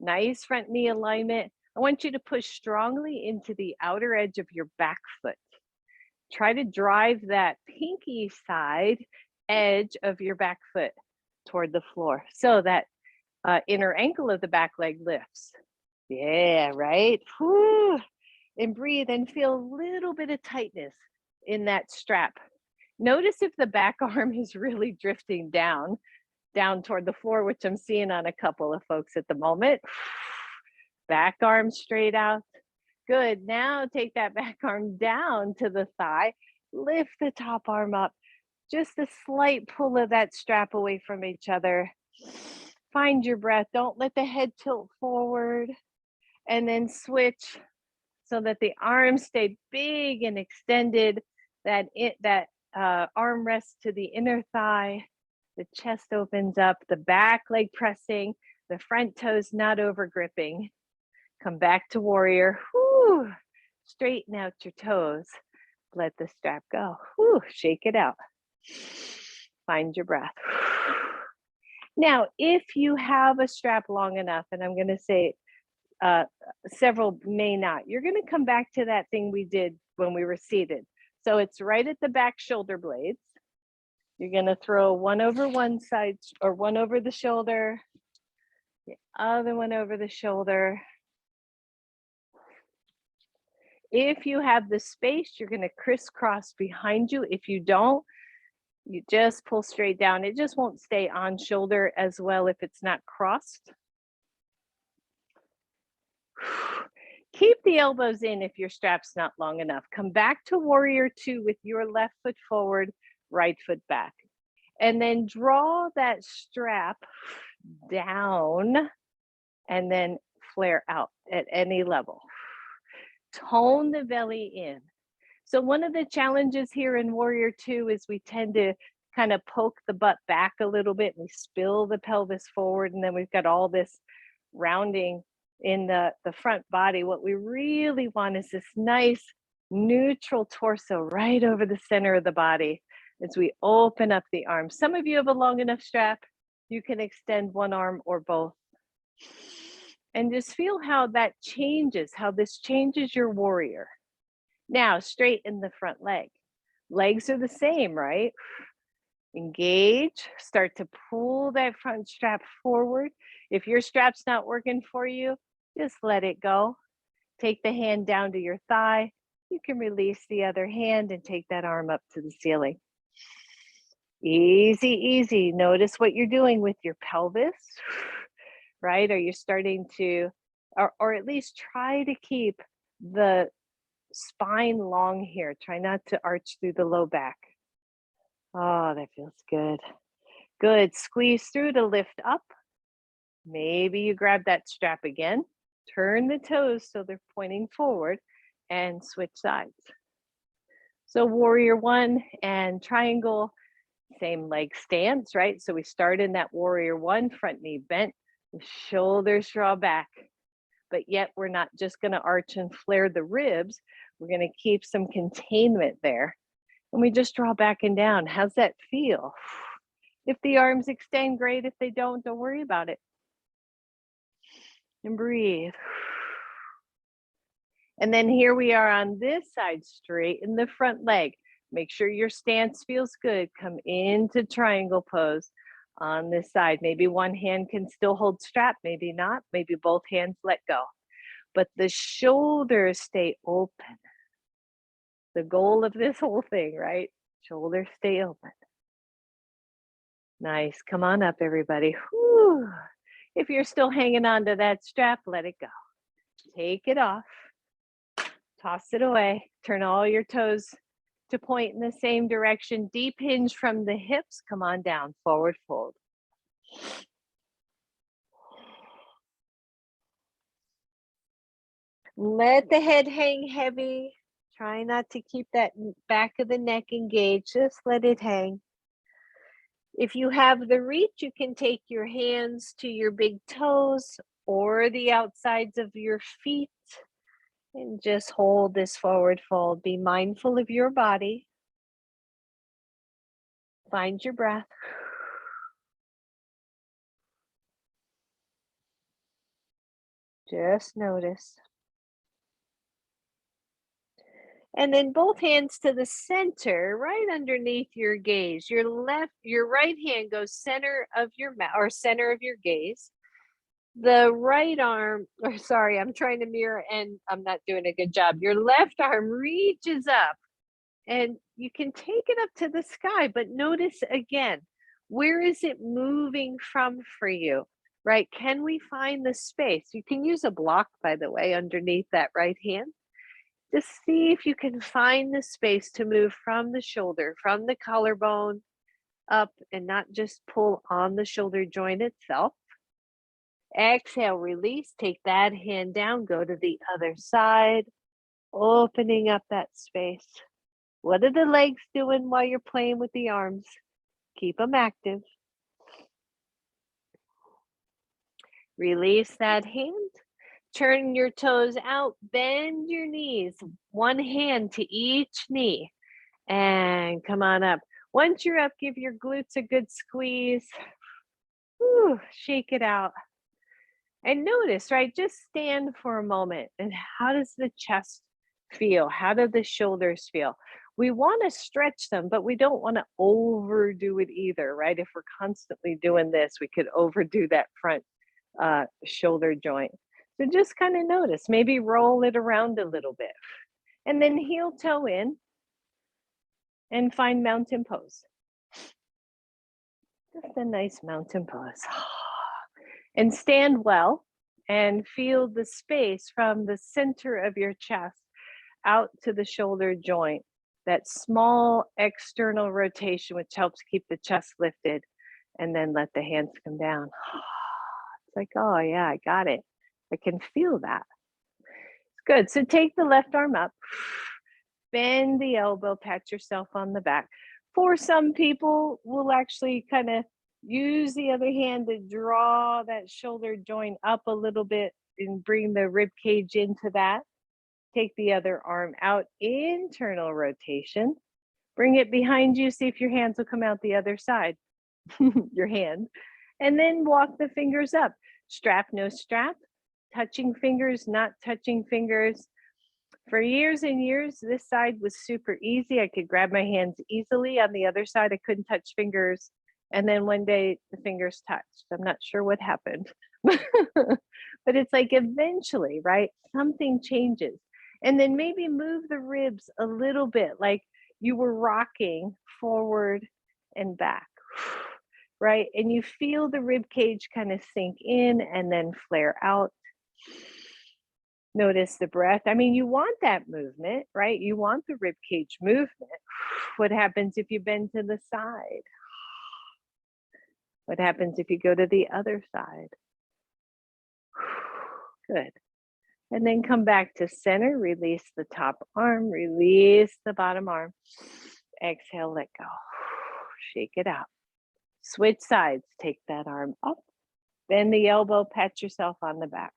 Nice front knee alignment. I want you to push strongly into the outer edge of your back foot. Try to drive that pinky side edge of your back foot toward the floor so that inner ankle of the back leg lifts. Yeah, right. Whew. And breathe and feel a little bit of tightness in that strap. Notice if the back arm is really drifting down toward the floor, which I'm seeing on a couple of folks at the moment. Back arm straight out. Good. Now take that back arm down to the thigh. Lift the top arm up. Just a slight pull of that strap away from each other. Find your breath. Don't let the head tilt forward. And then switch so that the arms stay big and extended. That arm rests to the inner thigh. The chest opens up. The back leg pressing. The front toes not over gripping. Come back to warrior. Whew. Straighten out your toes. Let the strap go. Whew. Shake it out. Find your breath. Now, if you have a strap long enough, and I'm going to say several may not, you're going to come back to that thing we did when we were seated. So it's right at the back shoulder blades. You're going to throw one over one side or one over the shoulder, the other one over the shoulder. If you have the space, you're going to crisscross behind you. If you don't, you just pull straight down. It just won't stay on shoulder as well if it's not crossed. Keep the elbows in if your strap's not long enough. Come back to warrior two with your left foot forward, right foot back. And then draw that strap down and then flare out at any level. Tone the belly in. So one of the challenges here in warrior two is we tend to kind of poke the butt back a little bit. We spill the pelvis forward, and then we've got all this rounding in the front body. What we really want is this nice neutral torso right over the center of the body as we open up the arms. Some of you have a long enough strap. You can extend one arm or both. And just feel how that changes, how this changes your warrior. Now, straighten the front leg. Legs are the same, right? Engage, start to pull that front strap forward. If your strap's not working for you, just let it go. Take the hand down to your thigh. You can release the other hand and take that arm up to the ceiling. Easy, easy. Notice what you're doing with your pelvis, right? Are you starting to, or at least try to keep the spine long here. Try not to arch through the low back. Oh, that feels good. Good. Squeeze through to lift up. Maybe you grab that strap again. Turn the toes so they're pointing forward and switch sides. So warrior one and triangle, same leg stance, right? So we start in that warrior one, front knee bent, the shoulders draw back. But yet we're not just going to arch and flare the ribs. We're going to keep some containment there. And we just draw back and down. How's that feel? If the arms extend, great. If they don't worry about it. And breathe. And then here we are on this side, straighten the front leg. Make sure your stance feels good. Come into triangle pose on this side. Maybe one hand can still hold strap, maybe not. Maybe both hands let go. But the shoulders stay open. The goal of this whole thing, right? Shoulders stay open. Nice. Come on up, everybody. Whew. If you're still hanging on to that strap, let it go. Take it off. Toss it away. Turn all your toes to point in the same direction. Deep hinge from the hips. Come on down. Forward fold. Let the head hang heavy. Try not to keep that back of the neck engaged. Just let it hang. If you have the reach, you can take your hands to your big toes or the outsides of your feet and just hold this forward fold. Be mindful of your body. Find your breath. Just notice. And then both hands to the center, right underneath your gaze. Your right hand goes center of your mouth or center of your gaze. The right arm, or sorry, I'm trying to mirror and I'm not doing a good job. Your left arm reaches up and you can take it up to the sky, but notice again, where is it moving from for you, right? Can we find the space? You can use a block, by the way, underneath that right hand. Just see if you can find the space to move from the shoulder, from the collarbone up, and not just pull on the shoulder joint itself. Exhale, release, take that hand down, go to the other side, opening up that space. What are the legs doing while you're playing with the arms? Keep them active. Release that hand. Turn your toes out, bend your knees, one hand to each knee, and come on up. Once you're up, give your glutes a good squeeze. Whew, shake it out. And notice, right? Just stand for a moment. And how does the chest feel? How do the shoulders feel? We want to stretch them, but we don't want to overdo it either, right? If we're constantly doing this, we could overdo that front shoulder joint. So just kind of notice, maybe roll it around a little bit. And then heel toe in and find mountain pose. Just a nice mountain pose. And stand well and feel the space from the center of your chest out to the shoulder joint. That small external rotation, which helps keep the chest lifted, and then let the hands come down. It's like, oh yeah, I got it. I can feel that. Good. So take the left arm up, bend the elbow, pat yourself on the back. For some people, we'll actually kind of use the other hand to draw that shoulder joint up a little bit and bring the rib cage into that. Take the other arm out, internal rotation. Bring it behind you. See if your hands will come out the other side, your hand. And then walk the fingers up. Strap, no strap. Touching fingers, not touching fingers. For years and years, this side was super easy. I could grab my hands easily. On the other side, I couldn't touch fingers. And then one day the fingers touched. I'm not sure what happened. But it's like eventually, right? Something changes. And then maybe move the ribs a little bit, like you were rocking forward and back, right? And you feel the rib cage kind of sink in and then flare out. Notice the breath. I mean, you want that movement, right? You want the rib cage movement. What happens if you bend to the side? What happens if you go to the other side? Good. And then come back to center, release the top arm, release the bottom arm. Exhale, let go. Shake it out. Switch sides, take that arm up, bend the elbow, pat yourself on the back.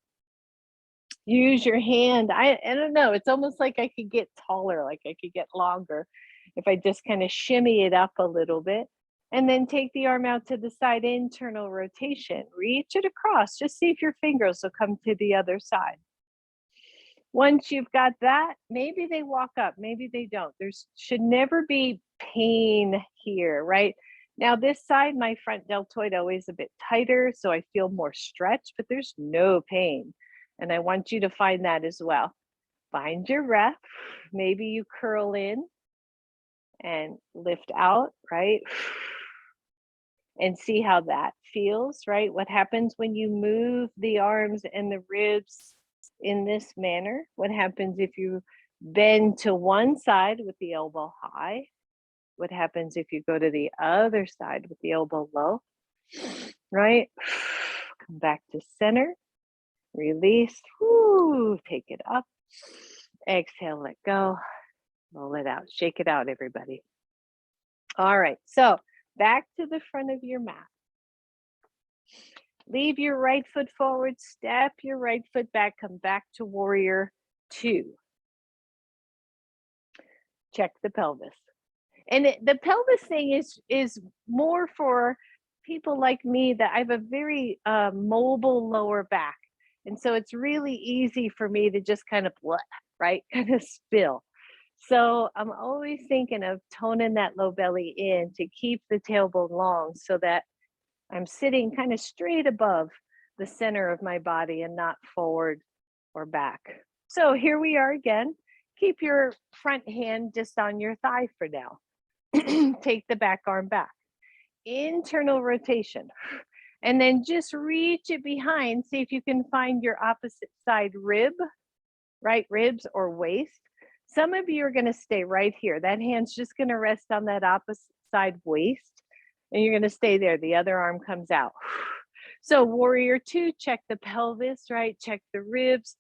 Use your hand. I don't know, it's almost like I could get taller, like I could get longer if I just kind of shimmy it up a little bit. And then take the arm out to the side, internal rotation. Reach it across. Just see if your fingers will come to the other side. Once you've got that, maybe they walk up, maybe they don't. There should never be pain here, right? Now this side, my front deltoid always a bit tighter, so I feel more stretch, but there's no pain. And I want you to find that as well. Find your breath. Maybe you curl in and lift out, right? And see how that feels, right? What happens when you move the arms and the ribs in this manner? What happens if you bend to one side with the elbow high? What happens if you go to the other side with the elbow low? Right? Come back to center. Release. Woo, take it up. Exhale, let go. Roll it out. Shake it out, everybody. All right. So back to the front of your mat. Leave your right foot forward, step your right foot back, come back to warrior 2. Check the pelvis. And the pelvis thing is more for people like me that I have a very mobile lower back. And so it's really easy for me to just kind of, right, kind of spill. So I'm always thinking of toning that low belly in to keep the tailbone long so that I'm sitting kind of straight above the center of my body and not forward or back. So here we are again. Keep your front hand just on your thigh for now. Take the back arm back. Internal rotation. And then just reach it behind. See if you can find your opposite side rib, right ribs or waist. Some of you are going to stay right here. That hand's just going to rest on that opposite side waist, and you're going to stay there. The other arm comes out. So warrior two, check the pelvis, right? Check the ribs.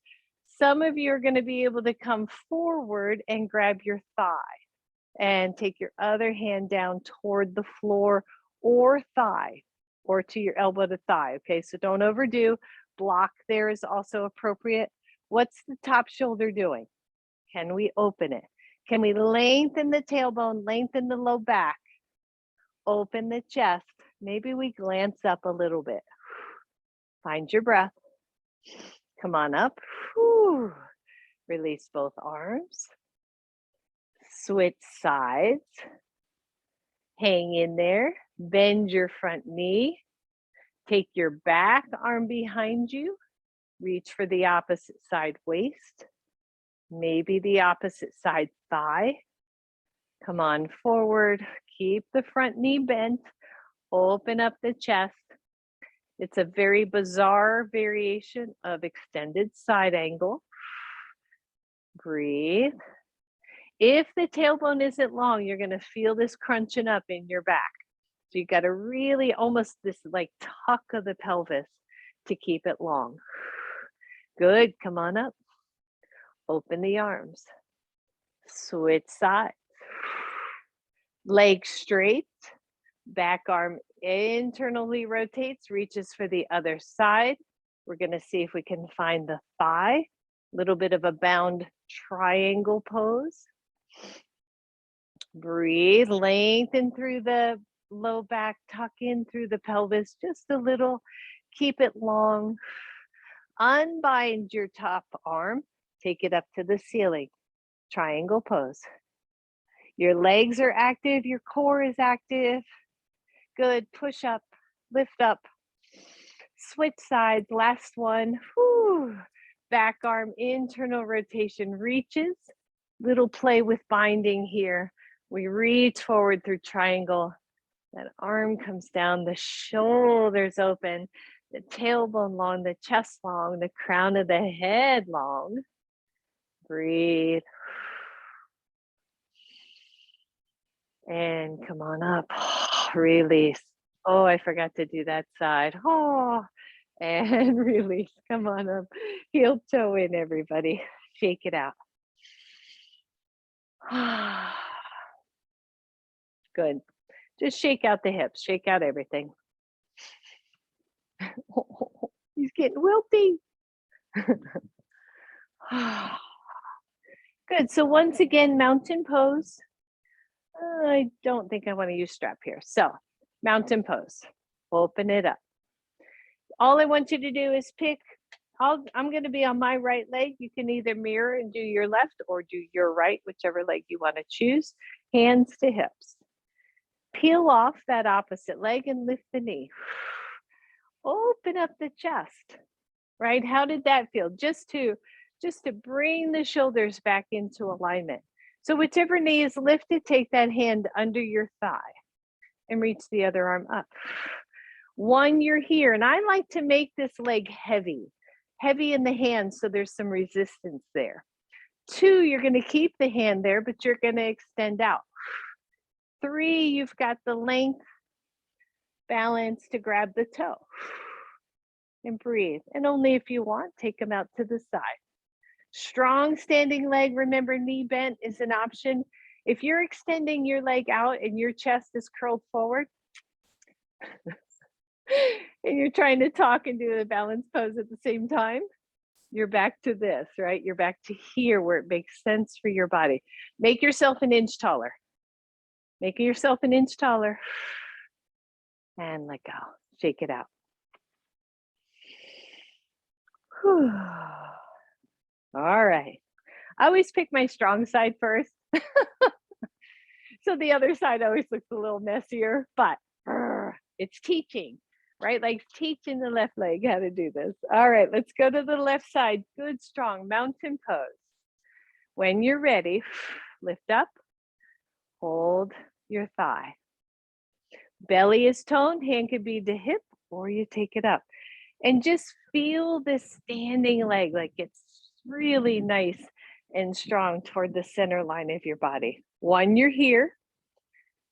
Some of you are going to be able to come forward and grab your thigh and take your other hand down toward the floor or thigh or to your elbow to thigh. Okay, so don't overdo. Block there is also appropriate. What's the top shoulder doing? Can we open it? Can we lengthen the tailbone, lengthen the low back, open the chest? Maybe we glance up a little bit. Find your breath. Come on up. Whew. Release both arms. Switch sides. Hang in there. Bend your front knee. Take your back arm behind you. Reach for the opposite side waist. Maybe the opposite side thigh. Come on forward. Keep the front knee bent. Open up the chest. It's a very bizarre variation of extended side angle. Breathe. If the tailbone isn't long, you're going to feel this crunching up in your back. So you got to really almost this like tuck of the pelvis to keep it long. Good. Come on up. Open the arms. Switch sides. Legs straight. Back arm internally rotates, reaches for the other side. We're going to see if we can find the thigh. A little bit of a bound triangle pose. Breathe, lengthen through the low back, tuck in through the pelvis just a little. Keep it long. Unbind your top arm. Take it up to the ceiling. Triangle pose. Your legs are active. Your core is active. Good. Push up. Lift up. Switch sides. Last one. Whew. Back arm internal rotation reaches. Little play with binding here. We reach forward through triangle. That arm comes down. The shoulders open. The tailbone long. The chest long. The crown of the head long. Breathe. And come on up. Release. Oh, I forgot to do that side. Oh, and release. Come on up. Heel toe in, everybody. Shake it out. Good. Just shake out the hips. Shake out everything. He's getting wilty. Good. So once again, mountain pose. I don't think I want to use strap here. So mountain pose. Open it up. All I want you to do is pick. I'm going to be on my right leg. You can either mirror and do your left or do your right, whichever leg you want to choose. Hands to hips. Peel off that opposite leg and lift the knee. Open up the chest, right? How did that feel? Just to bring the shoulders back into alignment. So whichever knee is lifted, take that hand under your thigh and reach the other arm up. One, you're here. And I like to make this leg heavy in the hand so there's some resistance there. Two, you're going to keep the hand there, but you're going to extend out. Three, you've got the length, balance to grab the toe. And breathe. And only if you want, take them out to the side. Strong standing leg, remember knee bent is an option. If you're extending your leg out and your chest is curled forward, and you're trying to talk and do the balance pose at the same time, you're back to this, right? You're back to here where it makes sense for your body. Make yourself an inch taller. Make yourself an inch taller. And let go. Shake it out. Whew. All right. I always pick my strong side first. So the other side always looks a little messier, but it's teaching, right? Like teaching the left leg how to do this. All right, let's go to the left side. Good, strong mountain pose. When you're ready, lift up, hold your thigh. Belly is toned, hand could be the hip, or you take it up. And just feel this standing leg, like it's really nice and strong toward the center line of your body. 1, you're here.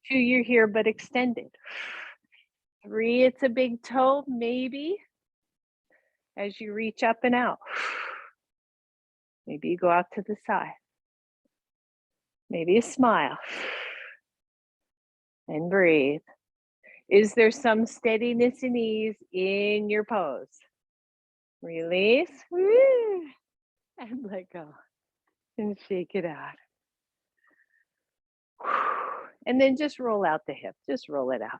2, you're here, but extended. 3, it's a big toe, maybe, as you reach up and out. Maybe you go out to the side. Maybe a smile. And breathe. Is there some steadiness and ease in your pose? Release. Woo, and let go. And shake it out. And then just roll out the hip. Just roll it out.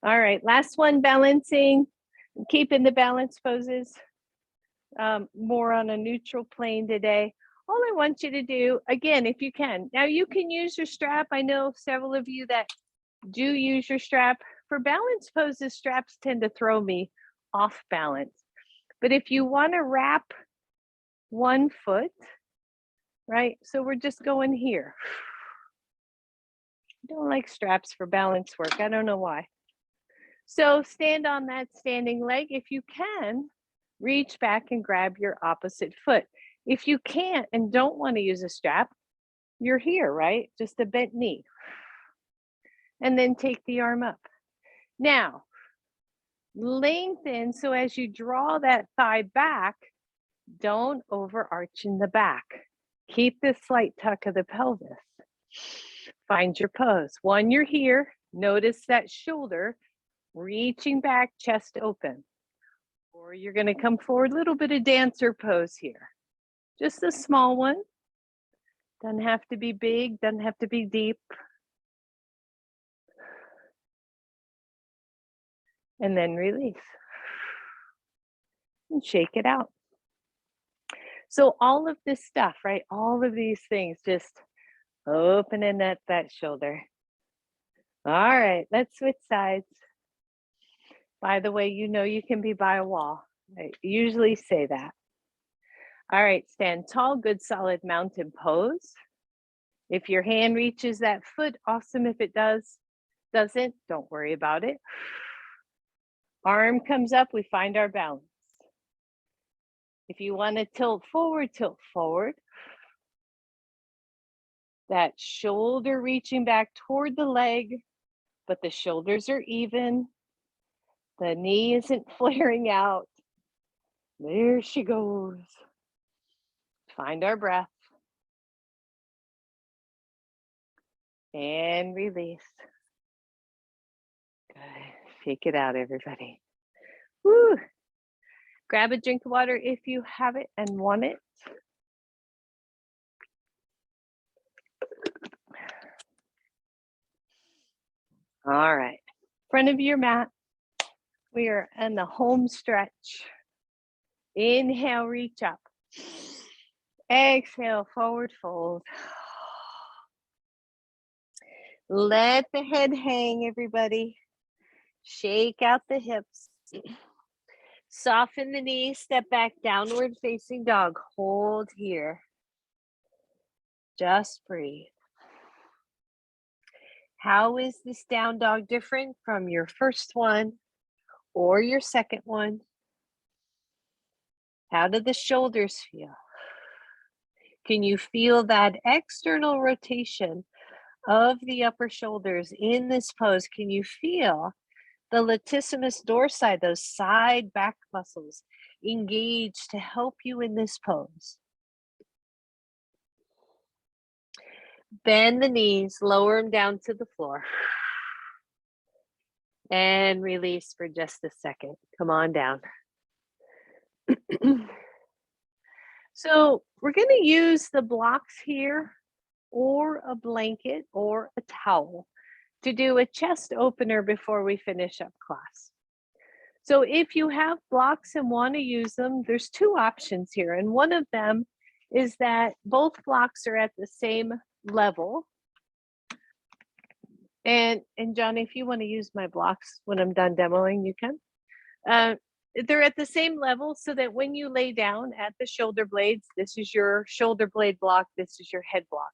All right, last one, balancing. Keeping the balance poses more on a neutral plane today. All I want you to do, again, if you can, now you can use your strap. I know several of you that do use your strap. For balance poses, straps tend to throw me off balance. But if you want to wrap one foot, right? So we're just going here. I don't like straps for balance work. I don't know why. So stand on that standing leg. If you can, reach back and grab your opposite foot. If you can't and don't want to use a strap, you're here, right? Just a bent knee. And then take the arm up. Now, lengthen, so as you draw that thigh back, don't overarch in the back. Keep this slight tuck of the pelvis. Find your pose. 1, you're here. Notice that shoulder reaching back, chest open. Or you're going to come forward, a little bit of dancer pose here. Just a small one. Doesn't have to be big, doesn't have to be deep. And then release. And shake it out. So all of this stuff, right? All of these things, just opening that shoulder. All right, let's switch sides. By the way, you know you can be by a wall. I usually say that. All right, stand tall, good solid mountain pose. If your hand reaches that foot, awesome. If it doesn't, don't worry about it. Arm comes up, we find our balance. If you want to tilt forward, tilt forward. That shoulder reaching back toward the leg, but the shoulders are even. The knee isn't flaring out. There she goes. Find our breath. And release. Good. Shake it out, everybody. Woo. Grab a drink of water if you have it and want it. All right. Front of your mat. We are in the home stretch. Inhale, reach up. Exhale, forward fold. Let the head hang, everybody. Shake out the hips. Soften the knees, step back, downward facing dog. Hold here. Just breathe. How is this down dog different from your first one or your second one? How do the shoulders feel? Can you feel that external rotation of the upper shoulders in this pose? Can you feel the latissimus dorsi, those side back muscles, engaged to help you in this pose? Bend the knees, lower them down to the floor. And release for just a second. Come on down. So we're going to use the blocks here or a blanket or a towel to do a chest opener before we finish up class. So if you have blocks and want to use them, there's 2 options here. And one of them is that both blocks are at the same level. And Johnny, if you want to use my blocks when I'm done demoing, you can. They're at the same level so that when you lay down at the shoulder blades, this is your shoulder blade block, this is your head block.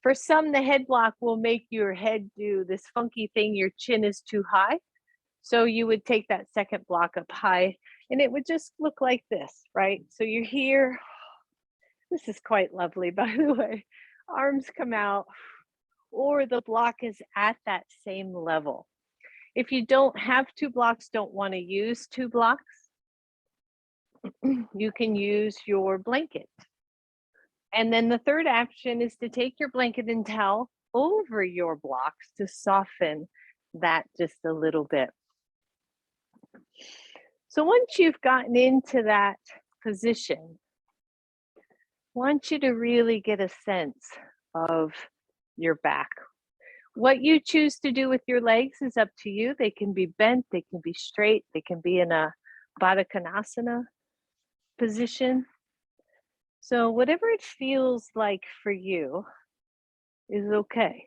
For some, the head block will make your head do this funky thing, your chin is too high. So you would take that second block up high. And it would just look like this, right? So you're here. This is quite lovely, by the way. Arms come out, or the block is at that same level. If you don't have two blocks, don't want to use two blocks, you can use your blanket. And then the third action is to take your blanket and towel over your blocks to soften that just a little bit. So once you've gotten into that position, I want you to really get a sense of your back. What you choose to do with your legs is up to you. They can be bent, they can be straight, they can be in a Baddha Konasana position. So whatever it feels like for you is okay.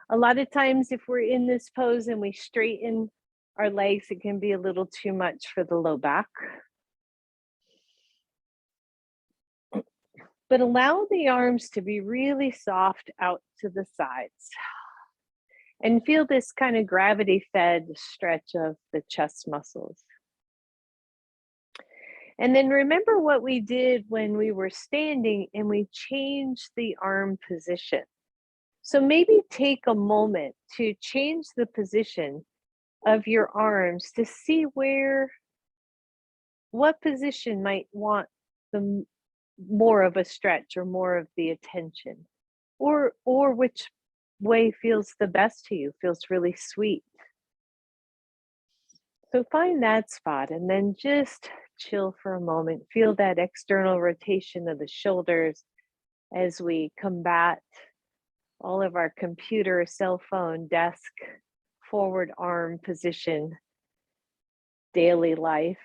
A lot of times if we're in this pose and we straighten our legs, it can be a little too much for the low back. But allow the arms to be really soft out to the sides. And feel this kind of gravity-fed stretch of the chest muscles. And then remember what we did when we were standing and we changed the arm position. So maybe take a moment to change the position of your arms to see what position might want the more of a stretch or more of the attention, or which way feels the best to you, feels really sweet. So find that spot and then just chill for a moment. Feel that external rotation of the shoulders as we combat all of our computer, cell phone, desk, forward arm position, daily life.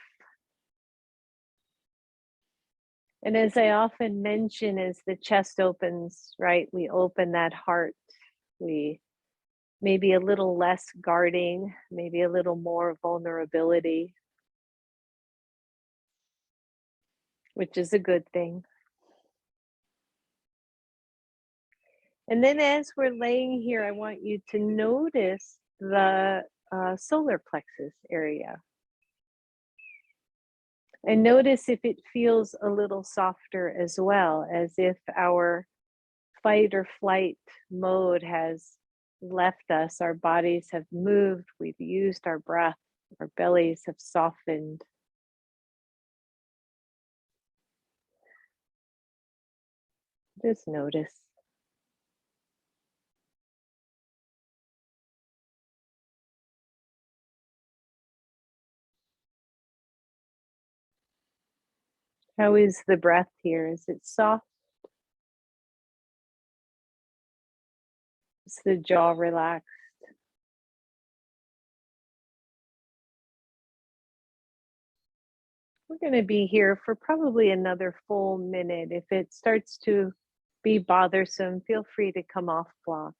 And as I often mention, as the chest opens, right, we open that heart. We maybe a little less guarding, maybe a little more vulnerability, which is a good thing. And then as we're laying here, I want you to notice the solar plexus area. And notice if it feels a little softer as well, as if our fight or flight mode has left us, our bodies have moved, we've used our breath, our bellies have softened. Just notice. How is the breath here? Is it soft? Is the jaw relaxed? We're going to be here for probably another full minute. If it starts to be bothersome, feel free to come off blocks.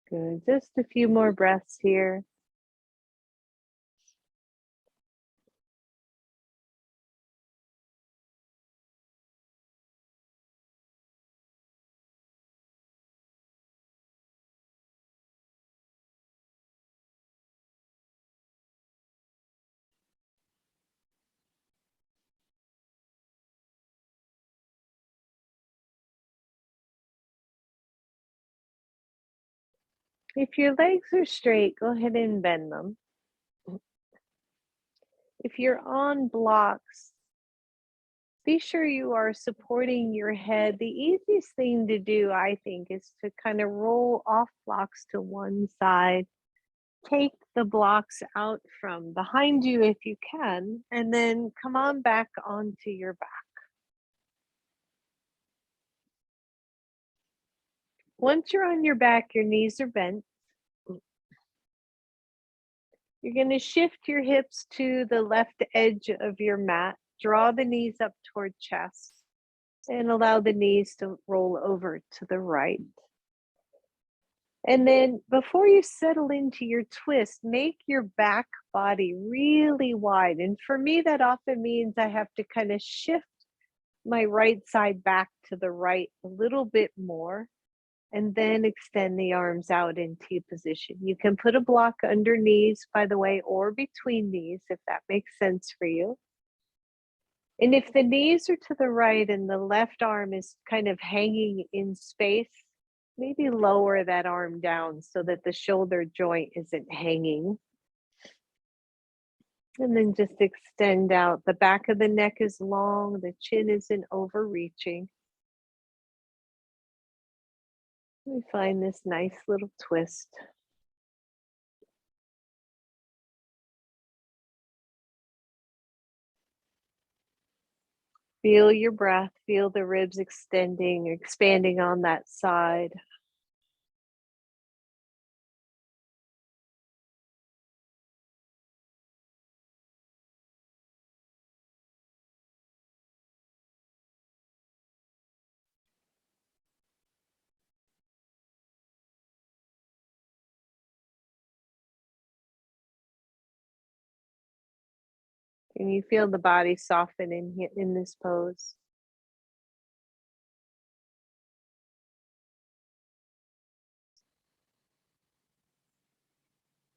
Good. Just a few more breaths here. If your legs are straight, go ahead and bend them. If you're on blocks, be sure you are supporting your head. The easiest thing to do, I think, is to kind of roll off blocks to one side. Take the blocks out from behind you if you can, and then come on back onto your back. Once you're on your back, your knees are bent. You're going to shift your hips to the left edge of your mat. Draw the knees up toward chest and allow the knees to roll over to the right. And then before you settle into your twist, make your back body really wide. And for me, that often means I have to kind of shift my right side back to the right a little bit more, and then extend the arms out into position. You can put a block under knees, by the way, or between knees, if that makes sense for you. And if the knees are to the right and the left arm is kind of hanging in space, maybe lower that arm down so that the shoulder joint isn't hanging. And then just extend out. The back of the neck is long, the chin isn't overreaching. We find this nice little twist. Feel your breath, feel the ribs extending, expanding on that side. Can you feel the body soften in this pose?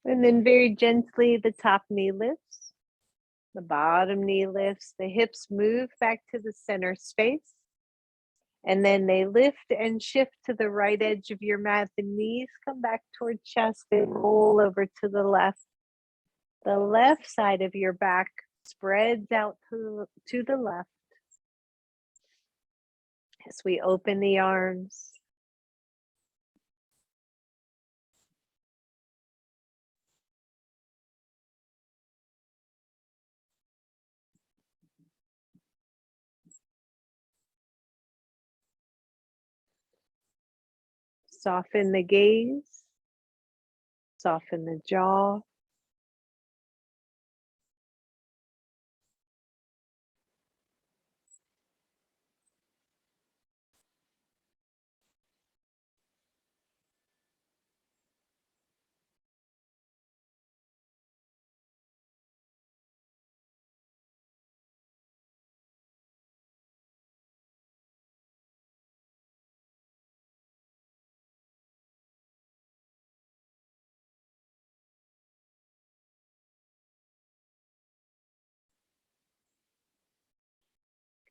And then very gently, the top knee lifts, the bottom knee lifts, the hips move back to the center space. And then they lift and shift to the right edge of your mat. The knees come back toward chest and roll over to the left. The left side of your back spreads out to the left as we open the arms. Soften the gaze, soften the jaw.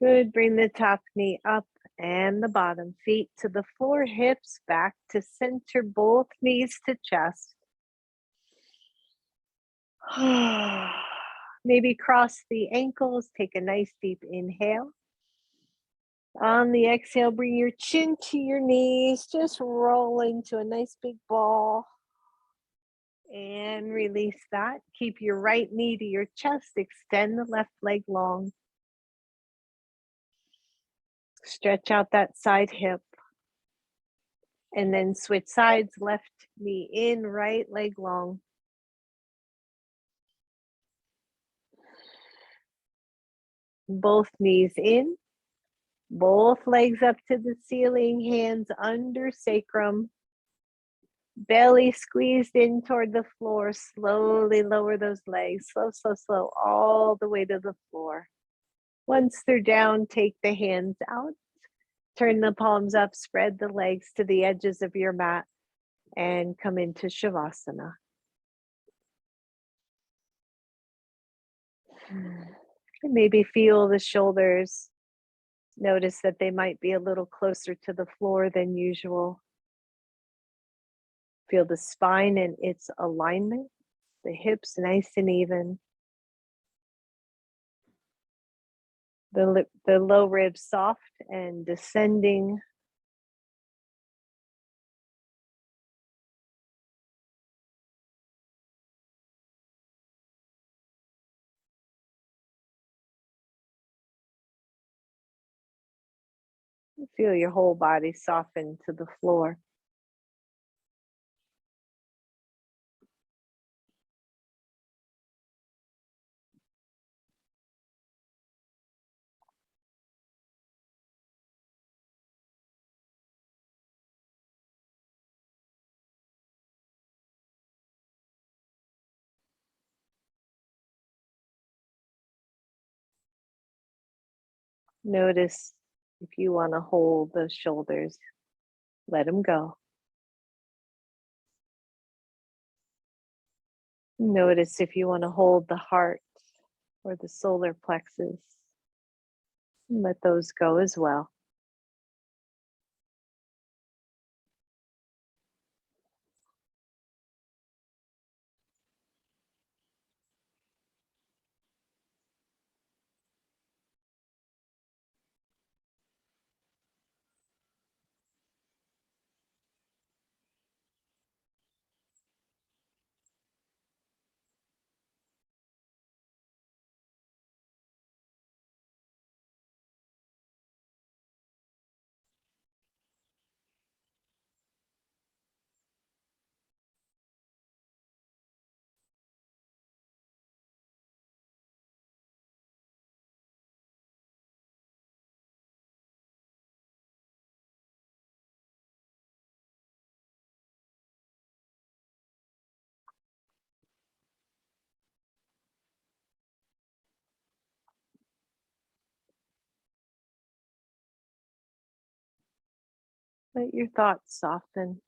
Good. Bring the top knee up and the bottom feet to the floor, hips back to center, both knees to chest. Maybe cross the ankles, take a nice deep inhale. On the exhale, bring your chin to your knees, just roll into a nice big ball. And release that. Keep your right knee to your chest, extend the left leg long. Stretch out that side hip. And then switch sides, left knee in, right leg long. Both knees in, both legs up to the ceiling, hands under sacrum. Belly squeezed in toward the floor. Slowly lower those legs. Slow, slow, slow, all the way to the floor. Once they're down, take the hands out. Turn the palms up, spread the legs to the edges of your mat, and come into Savasana. And maybe feel the shoulders. Notice that they might be a little closer to the floor than usual. Feel the spine and its alignment, the hips nice and even. The low ribs soft and descending. Feel your whole body soften to the floor. Notice if you want to hold those shoulders, let them go. Notice if you want to hold the heart or the solar plexus, let those go as well. Let your thoughts soften.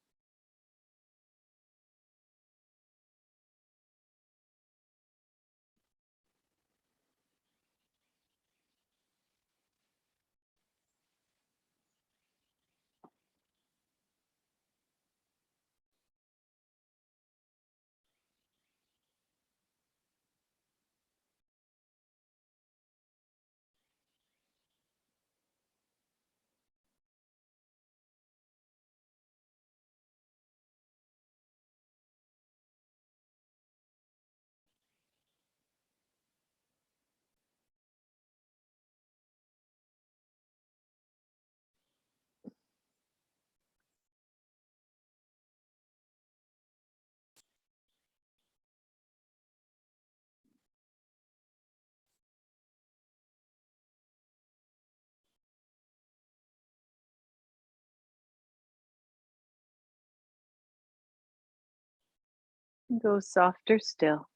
Go softer still.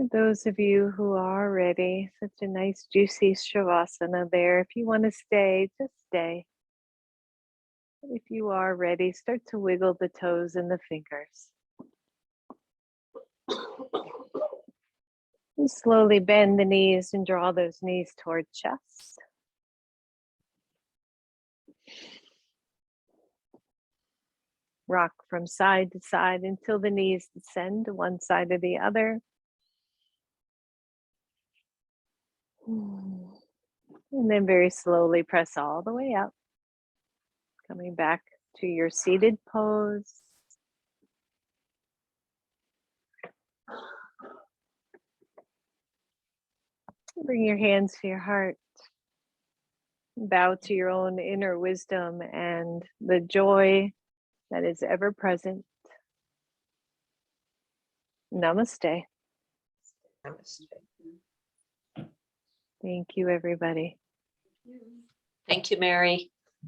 For those of you who are ready, such a nice juicy Savasana there. If you want to stay, just stay. If you are ready, start to wiggle the toes and the fingers. And slowly bend the knees and draw those knees toward chest. Rock from side to side until the knees descend to one side or the other. And then very slowly press all the way up. Coming back to your seated pose. Bring your hands to your heart. Bow to your own inner wisdom and the joy that is ever present. Namaste. Namaste. Thank you, everybody. Thank you, Mary.